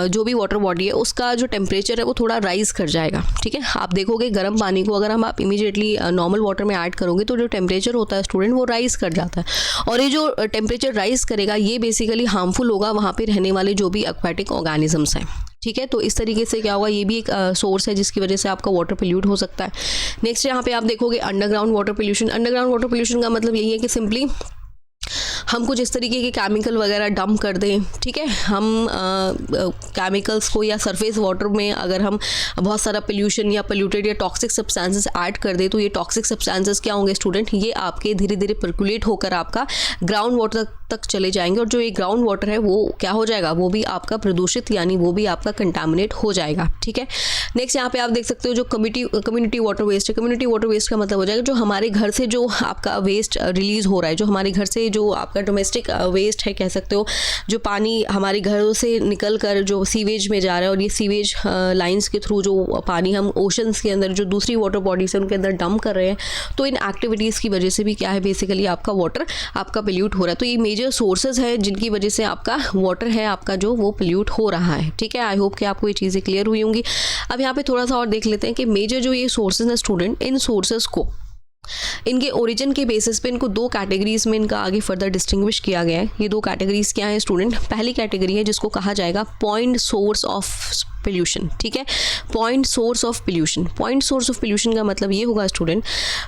जो भी वाटर बॉडी है उसका जो टेम्परेचर है वो थोड़ा राइज कर जाएगा। ठीक है, आप देखोगे गर्म पानी को अगर हम आप इमीडिएटली नॉर्मल वाटर में ऐड करोगे तो जो टेम्परेचर होता है स्टूडेंट वो राइज कर जाता है, और ये जो टेम्परेचर राइज करेगा ये बेसिकली हार्मफुल होगा वहाँ पे रहने वाले जो भी एक्वाटिक ऑर्गेनिजम्स हैं। ठीक है, तो इस तरीके से क्या होगा, ये भी एक सोर्स है जिसकी वजह से आपका वाटर पोल्यूट हो सकता है। नेक्स्ट यहाँ पे आप देखोगे अंडरग्राउंड वाटर पोल्यूशन का मतलब यही है कि सिंपली हम कुछ इस तरीके के केमिकल वगैरह डंप कर दें। ठीक है, हम केमिकल्स को या सरफेस वाटर में अगर हम बहुत सारा पोल्यूशन या पोल्यूटेड या टॉक्सिक सब्सटेंसेस ऐड कर दें तो ये टॉक्सिक सब्सटेंसेस क्या होंगे स्टूडेंट, ये आपके धीरे धीरे पर्कुलेट होकर आपका ग्राउंड वाटर तक चले जाएंगे, और जो ये ग्राउंड वाटर है वो क्या हो जाएगा, वो भी आपका प्रदूषित यानी वो भी आपका कंटामिनेट हो जाएगा। ठीक है, नेक्स्ट यहाँ पे आप देख सकते हो जो कम्युनिटी वाटर वेस्ट है। कम्युनिटी वाटर वेस्ट का मतलब हो जाएगा जो हमारे घर से जो आपका वेस्ट रिलीज हो रहा है, जो हमारे घर से जो आपका डोमेस्टिक वेस्ट है कह सकते हो, जो पानी हमारे घरों से निकल कर जो सीवेज में जा रहा है, और ये सीवेज लाइंस के थ्रू जो पानी हम ओशंस के अंदर जो दूसरी वाटर बॉडीज है उनके अंदर डंप कर रहे हैं, तो इन एक्टिविटीज़ की वजह से भी क्या है बेसिकली आपका वाटर आपका पोल्यूट हो रहा है। तो ये मेजर सोर्सेज है जिनकी वजह से आपका वाटर है आपका जो वो पोल्यूट हो रहा है। ठीक है, आई होप कि आपको ये चीज़ें क्लियर हुई होंगी। अब यहाँ पे थोड़ा सा और देख लेते हैं कि मेजर जो ये सोर्सेज हैं स्टूडेंट, इन सोर्सेज को इनके ओरिजिन के बेसिस पे इनको दो कैटेगरीज में इनका आगे फर्दर डिस्टिंग्विश किया गया है। ये दो कैटेगरीज क्या है स्टूडेंट, पहली कैटेगरी है जिसको कहा जाएगा पॉइंट सोर्स ऑफ पोल्यूशन। ठीक है, point source of pollution. Point source of pollution का मतलब ये होगा student,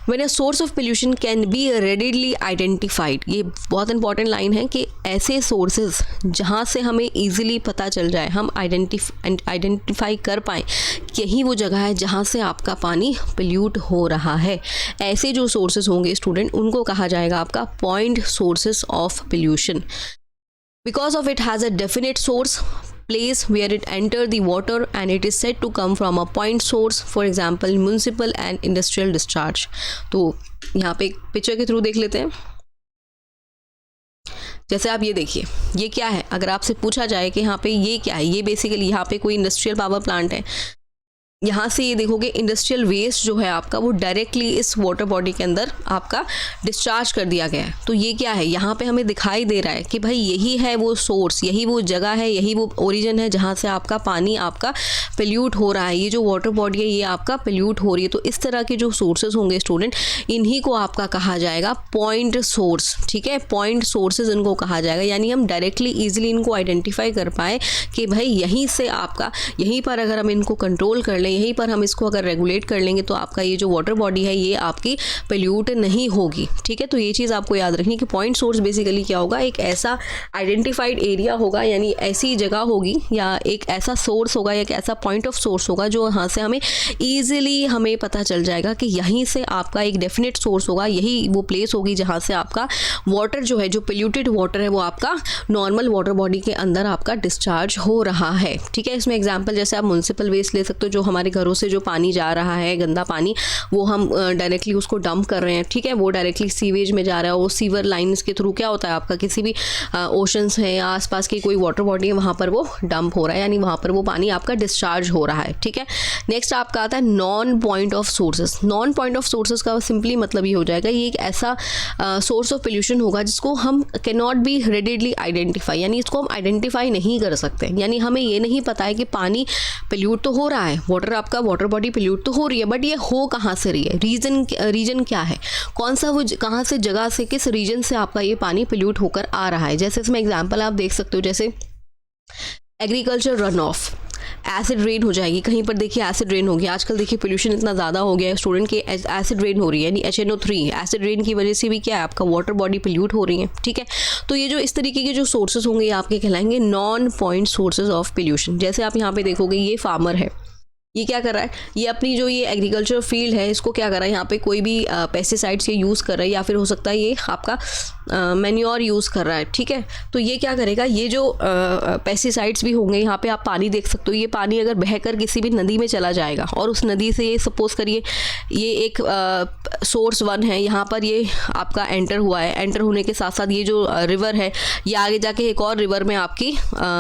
when a source of pollution can be readily identified. ये बहुत इंपॉर्टेंट लाइन है कि ऐसे सोर्सेज जहाँ से हमें ईजिली पता चल जाए, हम आइडेंटिफाई कर पाएँ यही वो जगह है जहाँ से आपका पानी पोल्यूट हो रहा है। ऐसे जो सोर्सेज होंगे स्टूडेंट उनको कहा जाएगा आपका point sources of pollution, because of it has a definite source place where it enter the water and it is said to come from a point source, for example municipal and industrial discharge। तो यहाँ पे एक picture के through देख लेते हैं। जैसे आप ये देखिए, ये क्या है, अगर आपसे पूछा जाए कि यहाँ पे ये क्या है, ये बेसिकली यहाँ पे कोई इंडस्ट्रियल पावर प्लांट है, यहाँ से ये देखोगे इंडस्ट्रियल वेस्ट जो है आपका वो डायरेक्टली इस वाटर बॉडी के अंदर आपका डिस्चार्ज कर दिया गया है। तो ये क्या है, यहाँ पे हमें दिखाई दे रहा है कि भाई यही है वो सोर्स, यही वो जगह है, यही वो ओरिजिन है जहाँ से आपका पानी आपका पोल्यूट हो रहा है। ये जो वाटर बॉडी है ये आपका पोल्यूट हो रही है। तो इस तरह के जो सोर्सेज होंगे स्टूडेंट, इन्हीं को आपका कहा जाएगा पॉइंट सोर्स। ठीक है, पॉइंट सोर्सेज इनको कहा जाएगा, यानी हम डायरेक्टली ईजिली इनको आइडेंटिफाई कर पाए कि भाई यहीं से आपका, यहीं पर अगर हम इनको कंट्रोल कर लें, यहीं पर हम इसको अगर रेगुलेट कर लेंगे तो आपका ये जो वाटर बॉडी है ये आपकी पोल्यूट नहीं होगी। ठीक है, तो ये चीज़ आपको याद रखनी कि पॉइंट सोर्स बेसिकली क्या होगा, एक ऐसा आइडेंटिफाइड एरिया होगा, यानी ऐसी जगह होगी या एक ऐसा सोर्स होगा या एक ऐसा पॉइंट ऑफ सोर्स होगा जो यहाँ से हमें ईजिली हमें पता चल जाएगा कि यहीं से आपका एक डेफिनेट सोर्स होगा, यही वो प्लेस होगी जहाँ से आपका वाटर जो है, जो पोल्यूटेड वाटर है वो आपका नॉर्मल वाटर बॉडी के अंदर आपका डिस्चार्ज हो रहा है। ठीक है, इसमें एग्जाम्पल जैसे आप म्युनिसिपल वेस्ट ले सकते हो, जो हमारे घरों से जो पानी जा रहा है गंदा पानी, वो हम डायरेक्टली उसको डंप कर रहे हैं। ठीक है, वो डायरेक्टली सीवेज में जा रहा है, वो सीवर लाइंस के थ्रू क्या होता है आपका किसी भी ओशंस है या आसपास की कोई वाटर बॉडी है वहाँ पर वो डंप हो रहा है, यानी वहाँ पर वो पानी आपका डिस्चार्ज हो रहा है। ठीक है, नेक्स्ट आपका आता है non point of sources. Non point of sources का सिंपली मतलब ये हो जाएगा, ये एक ऐसा सोर्स ऑफ पोल्यूशन होगा जिसको हम can not be readily identify, यानी इसको हम आइडेंटिफाई नहीं कर सकते, यानी हमें ये नहीं पता है कि पानी पोल्यूट तो हो रहा है, आपका वाटर बॉडी पोल्यूट तो हो रही है, बट ये हो कहाँ से रही है, रीजन क्या है, कौन सा वो कहाँ से जगह से किस रीजन से आपका ये पानी पोल्यूट होकर आ रहा है। जैसे इसमें एग्जांपल आप देख सकते हो, जैसे agriculture run of, acid rain हो जाएगी, कहीं पर देखिए एसिड रेन हो गया। आजकल देखिए पोल्यूशन इतना ज़्यादा हो गया है स्टूडेंट के, एसिड रेन हो रही है, यानी HNO3 एसिड रेन की वजह से भी क्या है आपका वाटर बॉडी पोल्यूट हो रही है। ठीक है, तो ये जो इस तरीके के जो सोर्सेज होंगे ये आपके कहलाएंगे non point sources of pollution. जैसे आप यहाँ पे देखोगे ये फार्मर है, ये क्या कर रहा है, ये अपनी जो ये एग्रीकल्चर फील्ड है इसको क्या कर रहा है, यहाँ पे कोई भी पेस्टिसाइड्स ये यूज़ कर रहा है, या फिर हो सकता है ये आपका मैन्योर यूज़ कर रहा है, ठीक है। तो ये क्या करेगा, ये जो पेस्टिसाइड्स भी होंगे, यहाँ पे आप पानी देख सकते हो, ये पानी अगर बहकर किसी भी नदी में चला जाएगा और उस नदी से ये सपोज करिए ये एक सोर्स 1 है, यहाँ पर ये आपका एंटर हुआ है, एंटर होने के साथ साथ ये जो रिवर है ये आगे जाके एक और रिवर में आपकी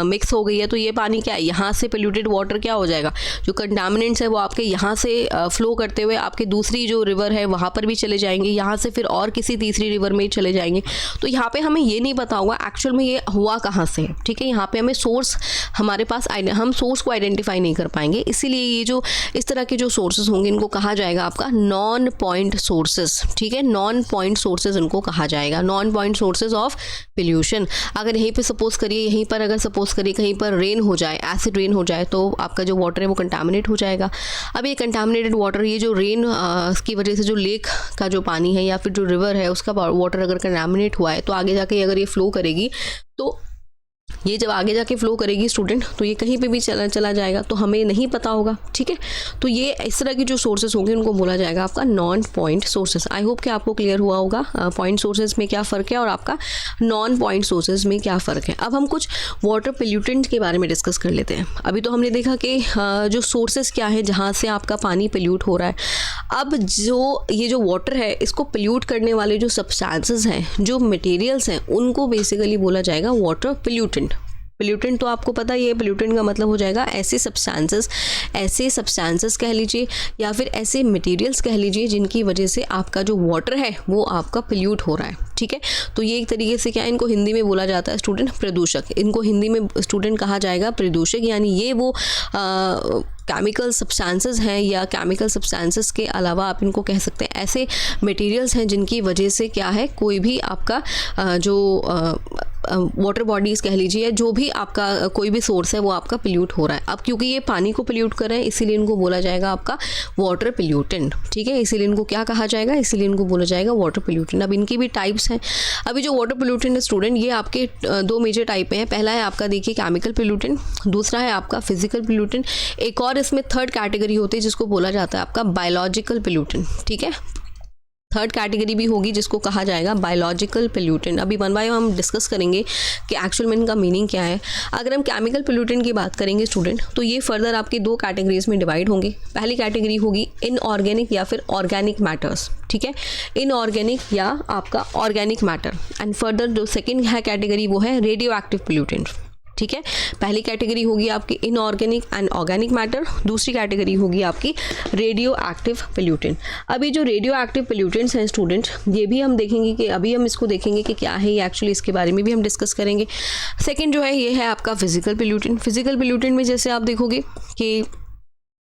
मिक्स हो गई है, तो ये पानी क्या है, यहाँ से पोल्यूटेड वाटर क्या हो जाएगा, जो कंटामिनेंट्स है वो आपके यहाँ से फ्लो करते हुए आपके दूसरी जो रिवर है वहाँ पर भी चले जाएंगे, यहाँ से फिर और किसी तीसरी रिवर में चले जाएंगे। तो यहाँ पे हमें ये नहीं पता होगा एक्चुअल में ये हुआ कहाँ से है, ठीक है। यहाँ पे हमें सोर्स हमारे पास हम सोर्स को आइडेंटिफाई नहीं कर पाएंगे, इसीलिए ये जो इस तरह के जो सोर्सेज होंगे इनको कहा जाएगा आपका नॉन पॉइंट सोर्सेज, ठीक है। नॉन पॉइंट सोर्सेज इनको कहा जाएगा, non point sources of pollution. अगर यहीं पे सपोज करिए, यहीं पर अगर सपोज करिए कहीं पर रेन हो जाए, एसिड रेन हो जाए, तो आपका जो वाटर है वो कंटामिनेट हो जाएगा। अब ये कंटामिनेटेड वाटर, ये जो रेन की वजह से जो लेक का जो पानी है या फिर जो रिवर है उसका वाटर अगर कंटामिनेट हुआ है, तो आगे जाके अगर ये फ्लो करेगी, तो ये जब आगे जाके फ्लो करेगी स्टूडेंट, तो ये कहीं पे भी चला जाएगा, तो हमें नहीं पता होगा, ठीक है। तो ये इस तरह के जो सोर्सेज होंगे उनको बोला जाएगा आपका non point sources. I hope कि आपको क्लियर हुआ होगा पॉइंट सोर्सेज में क्या फ़र्क है और आपका नॉन पॉइंट सोर्सेज में क्या फ़र्क है। अब हम कुछ वाटर पोल्यूटेंट के बारे में डिस्कस कर लेते हैं। अभी तो हमने देखा कि जो सोर्सेज क्या है जहाँ से आपका पानी पोल्यूट हो रहा है। अब जो ये जो वाटर है इसको पोल्यूट करने वाले जो सब्सटेंसेस हैं, जो मटेरियल्स हैं, उनको बेसिकली बोला जाएगा वाटर पोल्यूटेंट। पोल्यूटेंट तो आपको पता ही है, पोल्यूटेंट का मतलब हो जाएगा ऐसे सब्सटेंसेस कह लीजिए या फिर ऐसे मटेरियल्स कह लीजिए जिनकी वजह से आपका जो वाटर है वो आपका पोल्यूट हो रहा है, ठीक है। तो ये एक तरीके से क्या है, इनको हिंदी में बोला जाता है स्टूडेंट प्रदूषक। इनको हिंदी में स्टूडेंट कहा जाएगा प्रदूषक, यानी ये वो केमिकल सब्सटेंसेस हैं या केमिकल सब्सटेंसेस के अलावा आप इनको कह सकते हैं ऐसे मटेरियल्स हैं जिनकी वजह से क्या है, कोई भी आपका जो वाटर बॉडीज़ कह लीजिए या जो भी आपका कोई भी सोर्स है वो आपका पोल्यूट हो रहा है। अब क्योंकि ये पानी को पोल्यूट कर रहे हैं इसीलिए इनको बोला जाएगा आपका वाटर पोल्यूटेंट, ठीक है। इसीलिए इनको क्या कहा जाएगा, इसीलिए इनको बोला जाएगा वाटर पोल्यूटेंट। अब इनकी भी टाइप्स हैं। अभी जो वाटर पोल्यूटेंट है स्टूडेंट, ये आपके 2 मेजर टाइप हैं। पहला है आपका देखिए केमिकल पोल्यूटेंट, दूसरा है आपका फिजिकल पोल्यूटेंट। एक और इसमें थर्ड कैटेगरी होती है जिसको बोला जाता है आपका बायोलॉजिकल पोल्यूटेंट, ठीक है। थर्ड कैटेगरी भी होगी जिसको कहा जाएगा बायोलॉजिकल पोल्यूटेंट। अभी 1 बाय 1 हम डिस्कस करेंगे कि एक्चुअल में इनका मीनिंग क्या है। अगर हम केमिकल पोल्यूटेंट की बात करेंगे स्टूडेंट, तो ये फर्दर आपकी 2 कैटेगरीज में डिवाइड होंगे। पहली कैटेगरी होगी इनऑर्गेनिक या फिर ऑर्गेनिक मैटर्स, ठीक है, इनऑर्गेनिक या आपका ऑर्गेनिक मैटर। एंड फर्दर जो सेकेंड है कैटेगरी वो है रेडियो एक्टिव पोल्यूटेंट, ठीक है। पहली कैटेगरी होगी आपकी इनऑर्गेनिक एंड ऑर्गेनिक मैटर, दूसरी कैटेगरी होगी आपकी रेडियो एक्टिव पोल्यूटेंट। अभी जो रेडियो एक्टिव पोल्यूटेंट्स हैं स्टूडेंट, ये भी हम देखेंगे कि अभी हम इसको देखेंगे कि क्या है ये एक्चुअली, इसके बारे में भी हम डिस्कस करेंगे। सेकेंड जो है ये है आपका फिजिकल पोल्यूटेंट। फिजिकल पोल्यूटेंट में जैसे आप देखोगे कि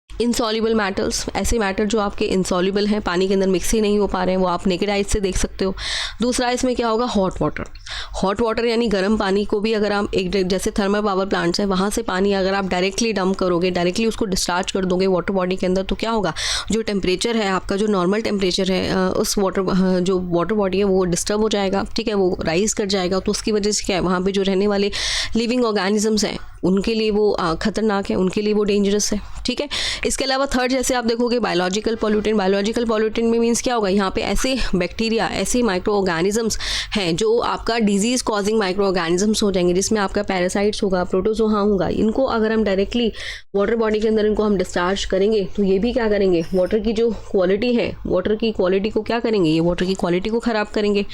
इनसॉल्युबल मैटर्स, ऐसे मैटर जो आपके इनसॉल्युबल हैं, पानी के अंदर मिक्स ही नहीं हो पा रहे हैं, वो आप नेकेड आइज से देख सकते हो। दूसरा इसमें क्या होगा, हॉट वाटर यानी गर्म पानी को भी अगर आप एक जैसे थर्मल पावर प्लांट्स है वहाँ से पानी अगर आप डायरेक्टली डंप करोगे, डायरेक्टली उसको डिस्चार्ज कर दोगे वाटर बॉडी के अंदर, तो क्या होगा, जो टेम्परेचर है आपका, जो नॉर्मल टेम्परेचर है उस जो वाटर बॉडी है वो डिस्टर्ब हो जाएगा, ठीक है, वो राइज कर जाएगा। तो उसकी वजह से क्या है, वहाँ पर जो रहने वाले लिविंग ऑर्गेनिजम्स हैं उनके लिए वो खतरनाक है, उनके लिए वो डेंजरस है, ठीक है। इसके अलावा थर्ड जैसे आप देखोगे बायोलॉजिकल पोल्यूटेंट। बायोलॉजिकल पोल्यूटेंट में मीन्स क्या होगा, यहाँ पे ऐसे बैक्टीरिया, ऐसे माइक्रो ऑर्गेनिजम्स हैं जो आपका डिजीज़ कॉजिंग माइक्रो ऑर्गेनिजम्स हो जाएंगे, जिसमें आपका पैरासाइट्स होगा, प्रोटोजोआ होगा। इनको अगर हम डायरेक्टली वाटर बॉडी के अंदर इनको हम डिस्चार्ज करेंगे तो ये भी क्या करेंगे, वाटर की जो क्वालिटी है, वाटर की क्वालिटी को क्या करेंगे, ये वाटर की क्वालिटी को ख़राब करेंगे।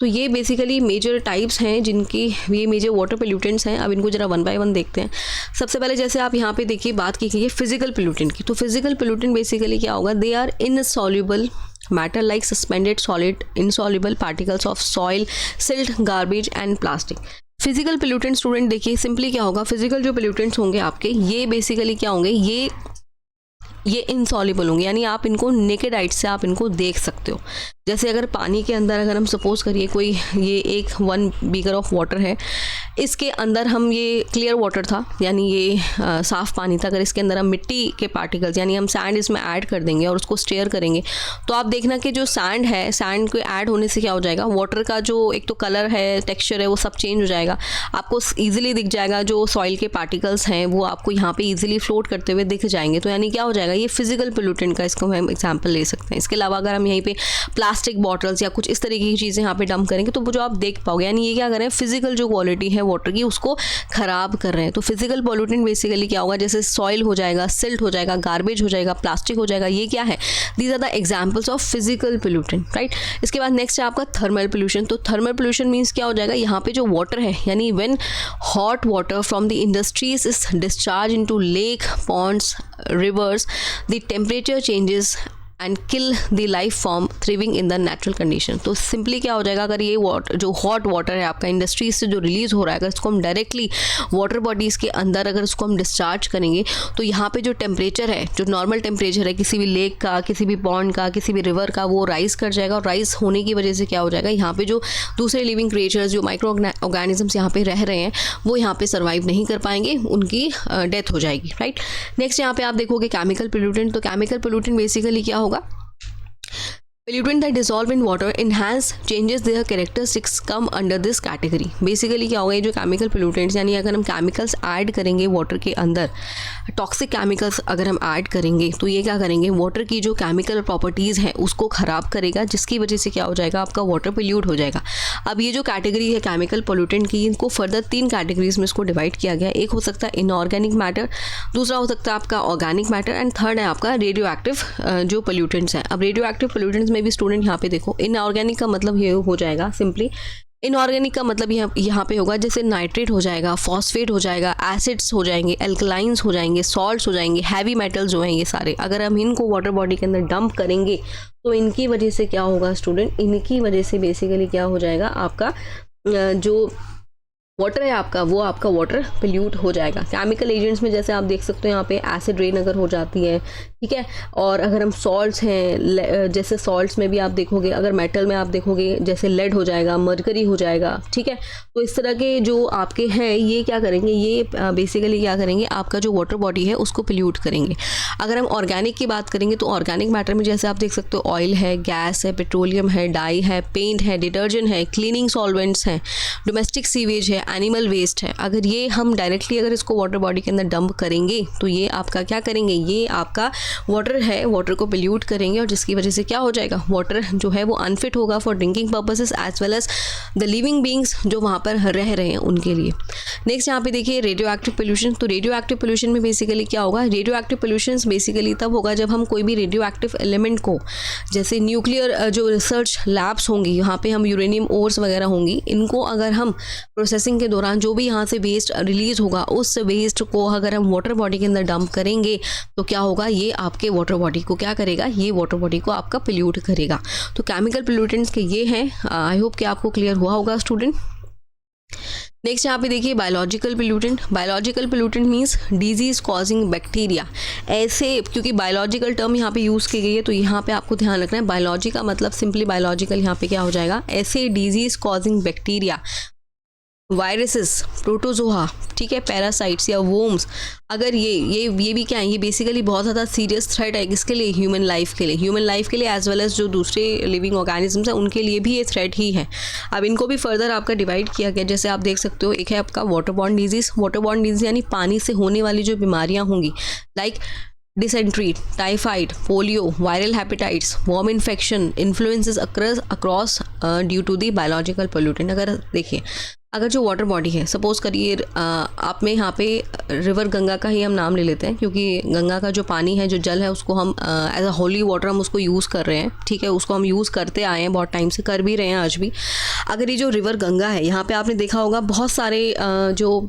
तो ये बेसिकली मेजर टाइप्स हैं जिनकी, ये मेजर वाटर पोल्यूटेंट्स हैं। अब इनको जरा 1 बाय 1 देखते हैं। सबसे पहले जैसे आप यहाँ पे देखिए बात की फिजिकल पोल्यूटेंट की, तो फिजिकल पोल्यूटेंट बेसिकली क्या होगा, they are insoluble matter like suspended solid insoluble particles of soil, silt, garbage and plastic. Physical pollutant student देखिए सिंपली क्या होगा, फिजिकल जो पोल्यूटेंट्स होंगे आपके, ये बेसिकली क्या होंगे, ये इनसॉल्युबल होंगे, यानी आप इनको नेकेड आइज से आप इनको देख सकते हो। जैसे अगर पानी के अंदर अगर हम सपोज करिए कोई ये एक 1 बीकर ऑफ वाटर है, इसके अंदर हम ये क्लियर वाटर था यानी ये साफ़ पानी था, अगर इसके अंदर हम मिट्टी के पार्टिकल्स यानी हम सैंड इसमें ऐड कर देंगे और उसको स्टेयर करेंगे तो आप देखना कि जो सैंड है, सैंड को ऐड होने से क्या हो जाएगा, वाटर का जो एक तो कलर है, टेक्सचर है, वो सब चेंज हो जाएगा। आपको ईजिली दिख जाएगा जो सॉइल के पार्टिकल्स हैं वो आपको यहाँ पे ईजिली फ्लोट करते हुए दिख जाएंगे। तो यानी क्या हो जाएगा, ये फिजिकल पोल्यूटेंट का इसको हम एग्जाम्पल ले सकते हैं। इसके अलावा अगर हम यहीं पे प्लास्टिक बॉटल्स या कुछ इस तरीके की चीज़ें यहाँ पे डंप करेंगे तो वो जो आप देख पाओगे, यानी ये क्या कर रहे हैं, फिजिकल जो क्वालिटी है वाटर की उसको खराब कर रहे हैं। तो फिजिकल पोल्यूटेंट बेसिकली क्या होगा, जैसे सॉइल हो जाएगा, सिल्ट हो जाएगा, गार्बेज हो जाएगा, प्लास्टिक हो जाएगा, ये क्या है, these are the examples of physical pollutant, right. इसके बाद नेक्स्ट है आपका थर्मल पोल्यूशन। तो थर्मल पोल्यूशन मीन्स क्या हो जाएगा, यहाँ पे जो वाटर है यानी when hot water from the industries is discharge into lake, ponds, rivers, the temperature changes and kill the life form thriving in the natural condition. तो सिंपली क्या हो जाएगा, अगर ये वाटर जो हॉट वाटर है आपका इंडस्ट्री से जो रिलीज हो रहा है, अगर इसको हम डायरेक्टली वाटर बॉडीज़ के अंदर अगर इसको हम डिस्चार्ज करेंगे तो यहाँ पे जो टेम्परेचर है, जो नॉर्मल टेम्परेचर है किसी भी लेक का, किसी भी पॉन्ड का, किसी भी रिवर का, वो राइज कर जाएगा। और राइज होने की वजह से क्या हो जाएगा, यहाँ पे जो दूसरे लिविंग क्रिएचर्स, जो माइक्रो ऑर्गेनिजम्स यहाँ पे रह रहे हैं वो यहाँ पे सर्वाइव नहीं कर पाएंगे, उनकी डेथ हो जाएगी, राइट। नेक्स्ट यहाँ पे आप देखोगे केमिकल पोल्यूटेंट। तो केमिकल पोल्यूटेंट बेसिकली क्या होगा, pollutant that dissolve in water enhance changes their characteristics come under this category। Basically क्या होगा, ये जो केमिकल पोल्यूटेंट्स यानी अगर हम केमिकल्स ऐड करेंगे वाटर के अंदर, टॉक्सिक केमिकल्स अगर हम ऐड करेंगे तो ये क्या करेंगे, वाटर की जो केमिकल प्रॉपर्टीज़ हैं उसको ख़राब करेगा, जिसकी वजह से क्या हो जाएगा, आपका वाटर पोल्यूट हो जाएगा। अब ये जो कैटेगरी है केमिकल पोल्यूटेंट की, इनको फर्दर 3 कैटेगरीज में इसको डिवाइड किया गया। एक हो सकता है इनऑर्गेनिक मैटर, दूसरा हो सकता है आपका ऑर्गेनिक मैटर एंड थर्ड है आपका रेडियो एक्टिव जो पोल्यूटेंट्स हैं। अब रेडियो एक्टिव पोल्यूटेंट्स में भी स्टूडेंट यहाँ पे देखो, इनऑर्गेनिक का मतलब ये हो जाएगा सिंपली, इनऑर्गेनिक का मतलब यहाँ पे होगा जैसे नाइट्रेट हो जाएगा, फॉस्फेट हो जाएगा, एसिड्स हो जाएंगे, एल्कलाइंस हो जाएंगे, सॉल्ट्स हो जाएंगे, हैवी मेटल्स जो हैं ये सारे, अगर हम इनको वाटर बॉडी के अंदर डंप करेंगे तो इनकी वजह से क्या होगा स्टूडेंट, इनकी वजह से बेसिकली क्या हो जाएगा, आपका जो वाटर है आपका वो आपका वाटर पोल्यूट हो जाएगा। केमिकल एजेंट्स में जैसे आप देख सकते हो यहाँ पे एसिड रेन अगर हो जाती है, ठीक है, और अगर हम सॉल्ट्स हैं, जैसे सॉल्ट्स में भी आप देखोगे, अगर मेटल में आप देखोगे जैसे लेड हो जाएगा, मरकरी हो जाएगा, ठीक है। तो इस तरह के जो आपके हैं ये क्या करेंगे, ये बेसिकली क्या करेंगे, आपका जो वाटर बॉडी है उसको पोल्यूट करेंगे। अगर हम ऑर्गेनिक की बात करेंगे तो ऑर्गेनिक मैटर में जैसे आप देख सकते हो ऑयल है, गैस है, पेट्रोलियम है, डाई है, पेंट है, डिटर्जेंट है, क्लीनिंग सॉल्वेंट्स हैं, डोमेस्टिक सीवेज है, एनिमल वेस्ट है। अगर ये हम डायरेक्टली अगर इसको वाटर बॉडी के अंदर डंप करेंगे तो ये आपका क्या करेंगे, ये आपका वाटर है, वाटर को पोल्यूट करेंगे और जिसकी वजह से क्या हो जाएगा, वाटर जो है वो अनफिट होगा for drinking purposes as well as the living beings जो वहाँ पर रह रहे हैं उनके लिए। नेक्स्ट यहाँ पे देखिए रेडियो एक्टिव पोल्यूशन। तो रेडियो एक्टिव पोल्यूशन में बेसिकली क्या होगा, रेडियो एक्टिव पोल्यूशन बेसिकली तब होगा जब हम कोई भी रेडियो एक्टिव एलिमेंट को, जैसे न्यूक्लियर जो रिसर्च लैब्स होंगी, यहाँ पे हम यूरेनियम ओर्स वगैरह होंगी, इनको अगर हम प्रोसेसिंग के दौरान जो भी यहाँ से वेस्ट रिलीज होगा उस वेस्ट को अगर हम वाटर बॉडी के अंदर डंप करेंगे तो क्या होगा, ये आपके वाटर बॉडी को क्या करेगा, ये वाटर बॉडी को आपका पोल्यूट करेगा। तो केमिकल पोल्यूटेंट्स के ये हैं। आई होप कि आपको क्लियर हुआ होगा स्टूडेंट। नेक्स्ट यहाँ पे देखिए biological pollutant. Biological pollutant means disease causing bacteria. ऐसे, क्योंकि बायोलॉजिकल टर्म यहाँ पे यूज़ की गई है तो यहाँ पे आपको ध्यान रखना है, बायोलॉजी का मतलब सिंपली बायोलॉजिकल यहाँ पे क्या हो जाएगा, ऐसे disease causing bacteria, viruses, protozoa, ठीक है, पैरासाइट्स या वोम्स, अगर ये भी क्या है, ये बेसिकली बहुत ज़्यादा सीरियस थ्रेट है किसके लिए, ह्यूमन लाइफ के लिए, ह्यूमन लाइफ के लिए एज वेल एज जो दूसरे लिविंग ऑर्गेनिजम्स हैं उनके लिए भी ये थ्रेट ही है। अब इनको भी फर्दर आपका डिवाइड किया गया, जैसे आप देख सकते हो, एक है आपका water borne disease. Water borne disease यानी पानी से होने वाली जो बीमारियाँ होंगी, like dysentery, typhoid, polio, viral hepatitis, worm infection, influences across due to the biological pollutant. अगर देखिए, अगर जो वाटर बॉडी है, सपोज करिए आप में यहाँ पे रिवर गंगा का ही हम नाम ले लेते हैं, क्योंकि गंगा का जो पानी है, जो जल है, उसको हम एज अ होली वाटर हम उसको यूज़ कर रहे हैं, ठीक है, उसको हम यूज़ करते आए हैं, बहुत टाइम से कर भी रहे हैं आज भी। अगर ये जो रिवर गंगा है, यहाँ पे आपने देखा होगा बहुत सारे जो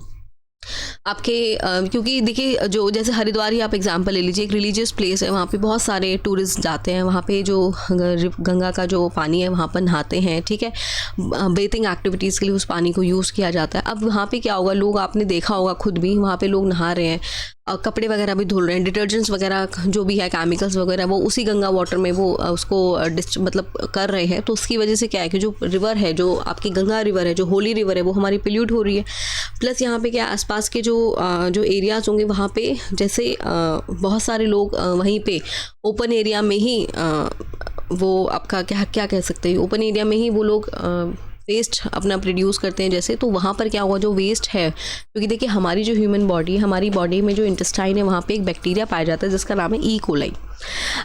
आपके क्योंकि देखिए जो जैसे हरिद्वार ही आप एग्जांपल ले लीजिए, एक रिलीजियस प्लेस है, वहाँ पे बहुत सारे टूरिस्ट जाते हैं, वहाँ पे जो गंगा का जो पानी है वहाँ पर नहाते हैं, ठीक है, बेथिंग एक्टिविटीज़ के लिए उस पानी को यूज़ किया जाता है। अब वहाँ पे क्या होगा, लोग आपने देखा होगा खुद भी, वहाँ पे लोग नहा रहे हैं, कपड़े वगैरह भी धुल रहे हैं, डिटर्जेंट्स वगैरह जो भी है, केमिकल्स वगैरह, वो उसी गंगा वाटर में वो उसको मतलब कर रहे हैं। तो उसकी वजह से क्या है कि जो रिवर है, जो आपकी गंगा रिवर है, जो होली रिवर है, वो हमारी पोल्यूट हो रही है। प्लस यहाँ पे क्या आसपास के जो एरियाज़ होंगे वहाँ पे जैसे बहुत सारे लोग वहीं पे ओपन एरिया में ही वो आपका क्या कह सकते हैं, ओपन एरिया में ही वो लोग वेस्ट अपना प्रोड्यूस करते हैं जैसे। तो वहाँ पर क्या होगा, जो वेस्ट है, क्योंकि देखिए हमारी जो ह्यूमन बॉडी है, हमारी बॉडी में जो इंटेस्टाइन है वहाँ पे एक बैक्टीरिया पाया जाता है जिसका नाम है ई कोलाई।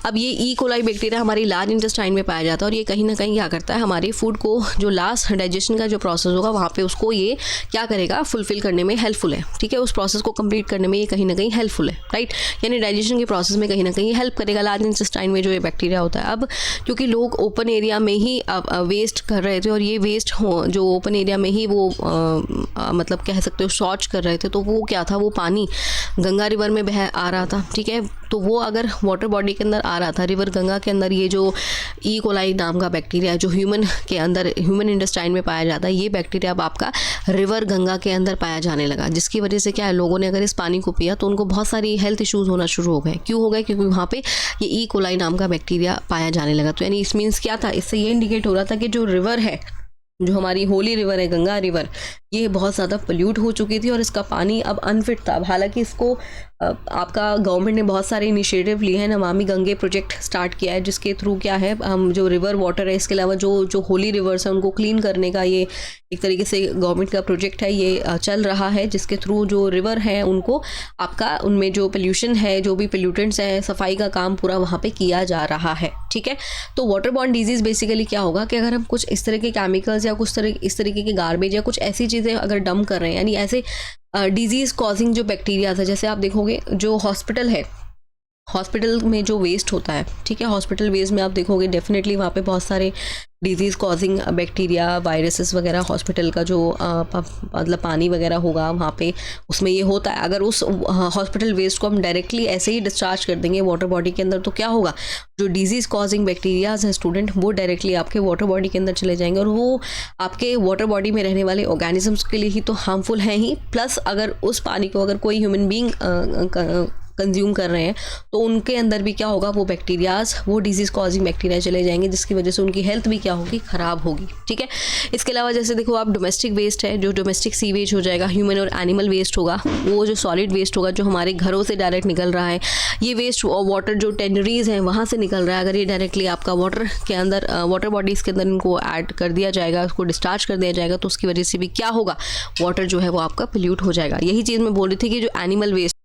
अब ये ई कोलाई बैक्टीरिया हमारी लार्ज इंटेस्टाइन में पाया जाता है और ये कहीं ना कहीं क्या करता है, हमारे फूड को जो लास्ट डाइजेशन का जो प्रोसेस होगा वहाँ पे उसको ये क्या करेगा, फुलफिल करने में हेल्पफुल है, ठीक है, उस प्रोसेस को कंप्लीट करने में ये कहीं ना कहीं हेल्पफुल है, राइट, यानी डाइजेशन के प्रोसेस में कहीं ना कहीं हेल्प करेगा लार्ज इंटेस्टाइन में जो ये बैक्टीरिया होता है। अब क्योंकि लोग ओपन एरिया में ही वेस्ट कर रहे थे और ये वेस्ट जो ओपन एरिया में ही वो मतलब कह सकते हो शौच कर रहे थे, तो वो क्या था, वो पानी गंगा रिवर में बह आ रहा था, ठीक है, तो वो अगर वाटर बॉडी के अंदर आ रहा था, रिवर गंगा के अंदर, ये जो ई कोलाई नाम का बैक्टीरिया जो ह्यूमन के अंदर, ह्यूमन इंटेस्टाइन में पाया जाता है, ये बैक्टीरिया अब आपका रिवर गंगा के अंदर पाया जाने लगा, जिसकी वजह से क्या है, लोगों ने अगर इस पानी को पिया तो उनको बहुत सारी हेल्थ इश्यूज़ होना शुरू हो गए। क्यों हो गए, क्योंकि वहाँ पे ये ई कोलाई नाम का बैक्टीरिया पाया जाने लगा। तो यानी इस मीन्स क्या था, इससे ये इंडिकेट हो रहा था कि जो रिवर है, जो हमारी होली रिवर है, गंगा रिवर, ये बहुत ज़्यादा पोल्यूट हो चुकी थी और इसका पानी अब अनफिट था। अब हालांकि इसको आपका गवर्नमेंट ने बहुत सारे इनिशिएटिव लिए हैं, नमामि गंगे प्रोजेक्ट स्टार्ट किया है, जिसके थ्रू क्या है, हम जो रिवर वाटर है, इसके अलावा जो होली रिवर्स है उनको क्लीन करने का ये एक तरीके से गवर्नमेंट का प्रोजेक्ट है, ये चल रहा है, जिसके थ्रू जो रिवर है उनको आपका उनमें जो पोल्यूशन है, जो भी पोल्यूटेंट्स हैं, सफाई का काम पूरा वहाँ पे किया जा रहा है, ठीक है। तो वाटर बॉर्न डिजीज़ बेसिकली क्या होगा कि अगर हम कुछ इस तरह के केमिकल्स या कुछ इस तरीके के गार्बेज या कुछ ऐसी चीज़ें अगर डंप कर रहे हैं, यानी ऐसे डिजीज़ कॉजिंग जो बैक्टीरिया है, जैसे आप देखोगे जो हॉस्पिटल है, हॉस्पिटल में जो वेस्ट होता है, ठीक है, हॉस्पिटल वेस्ट में आप देखोगे डेफिनेटली वहाँ पे बहुत सारे डिजीज़ कॉजिंग बैक्टीरिया, वायरसेस वगैरह, हॉस्पिटल का जो मतलब पानी वगैरह होगा वहाँ पे उसमें ये होता है। अगर उस हॉस्पिटल वेस्ट को हम डायरेक्टली ऐसे ही डिस्चार्ज कर देंगे वाटर बॉडी के अंदर, तो क्या होगा, जो डिजीज़ कॉजिंग बैक्टीरियाज हैं स्टूडेंट, वो डायरेक्टली आपके वाटर बॉडी के अंदर चले जाएंगे और वो आपके वाटर बॉडी में रहने वाले ऑर्गेनिजम्स के लिए ही तो हार्मफुल हैं ही, प्लस अगर उस पानी को अगर कोई ह्यूमन बींग कंज्यूम कर रहे हैं तो उनके अंदर भी क्या होगा, वो बैक्टीरियाज, वो डिजीज़ कॉजिंग बैक्टीरिया चले जाएंगे, जिसकी वजह से उनकी हेल्थ भी क्या होगी, ख़राब होगी, ठीक है। इसके अलावा जैसे देखो आप डोमेस्टिक वेस्ट है, जो डोमेस्टिक सीवेज हो जाएगा, ह्यूमन और एनिमल वेस्ट होगा, वो जो सॉलिड वेस्ट होगा जो हमारे घरों से डायरेक्ट निकल रहा है, ये वेस्ट वाटर जो टेनरीज हैं वहाँ से निकल रहा है, अगर ये डायरेक्टली आपका वाटर के अंदर, वाटर बॉडीज़ के अंदर इनको ऐड कर दिया जाएगा, उसको डिस्चार्ज कर दिया जाएगा, तो उसकी वजह से भी क्या होगा, वाटर जो है वो आपका पोल्यूट हो जाएगा। यही चीज़ मैं बोल रही थी कि जो एनिमल वेस्ट,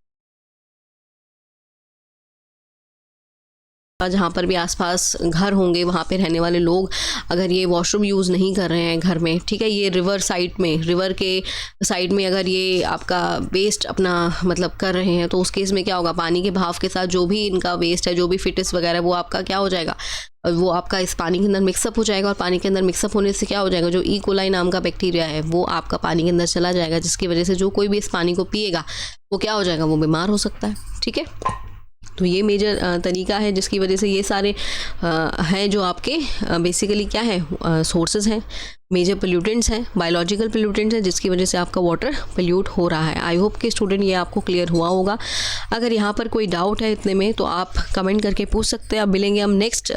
जहाँ पर भी आसपास घर होंगे वहाँ पे रहने वाले लोग अगर ये वॉशरूम यूज़ नहीं कर रहे हैं घर में, ठीक है, ये रिवर साइड में, रिवर के साइड में अगर ये आपका वेस्ट अपना मतलब कर रहे हैं, तो उस केस में क्या होगा, पानी के भाव के साथ जो भी इनका वेस्ट है, जो भी फिटिस वगैरह, वो आपका क्या हो जाएगा, वो आपका इस पानी के अंदर मिक्सअप हो जाएगा और पानी के अंदर मिक्सअप होने से क्या हो जाएगा, जो ई कोलाई नाम का बैक्टीरिया है वो आपका पानी के अंदर चला जाएगा, जिसकी वजह से जो कोई भी इस पानी को पिएगा वो क्या हो जाएगा, वो बीमार हो सकता है, ठीक है। तो ये मेजर तरीका है जिसकी वजह से ये सारे हैं जो आपके बेसिकली क्या है, सोर्सेज हैं, मेजर पोल्यूटेंट्स हैं, बायोलॉजिकल पोल्यूटेंट्स हैं, जिसकी वजह से आपका वाटर पोल्यूट हो रहा है। आई होप कि स्टूडेंट ये आपको क्लियर हुआ होगा। अगर यहाँ पर कोई डाउट है इतने में तो आप कमेंट करके पूछ सकते हैं। अब मिलेंगे हम नेक्स्ट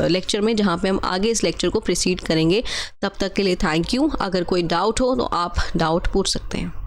लेक्चर में, जहाँ पे हम आगे इस लेक्चर को प्रोसीड करेंगे। तब तक के लिए थैंक यू। अगर कोई डाउट हो तो आप डाउट पूछ सकते हैं।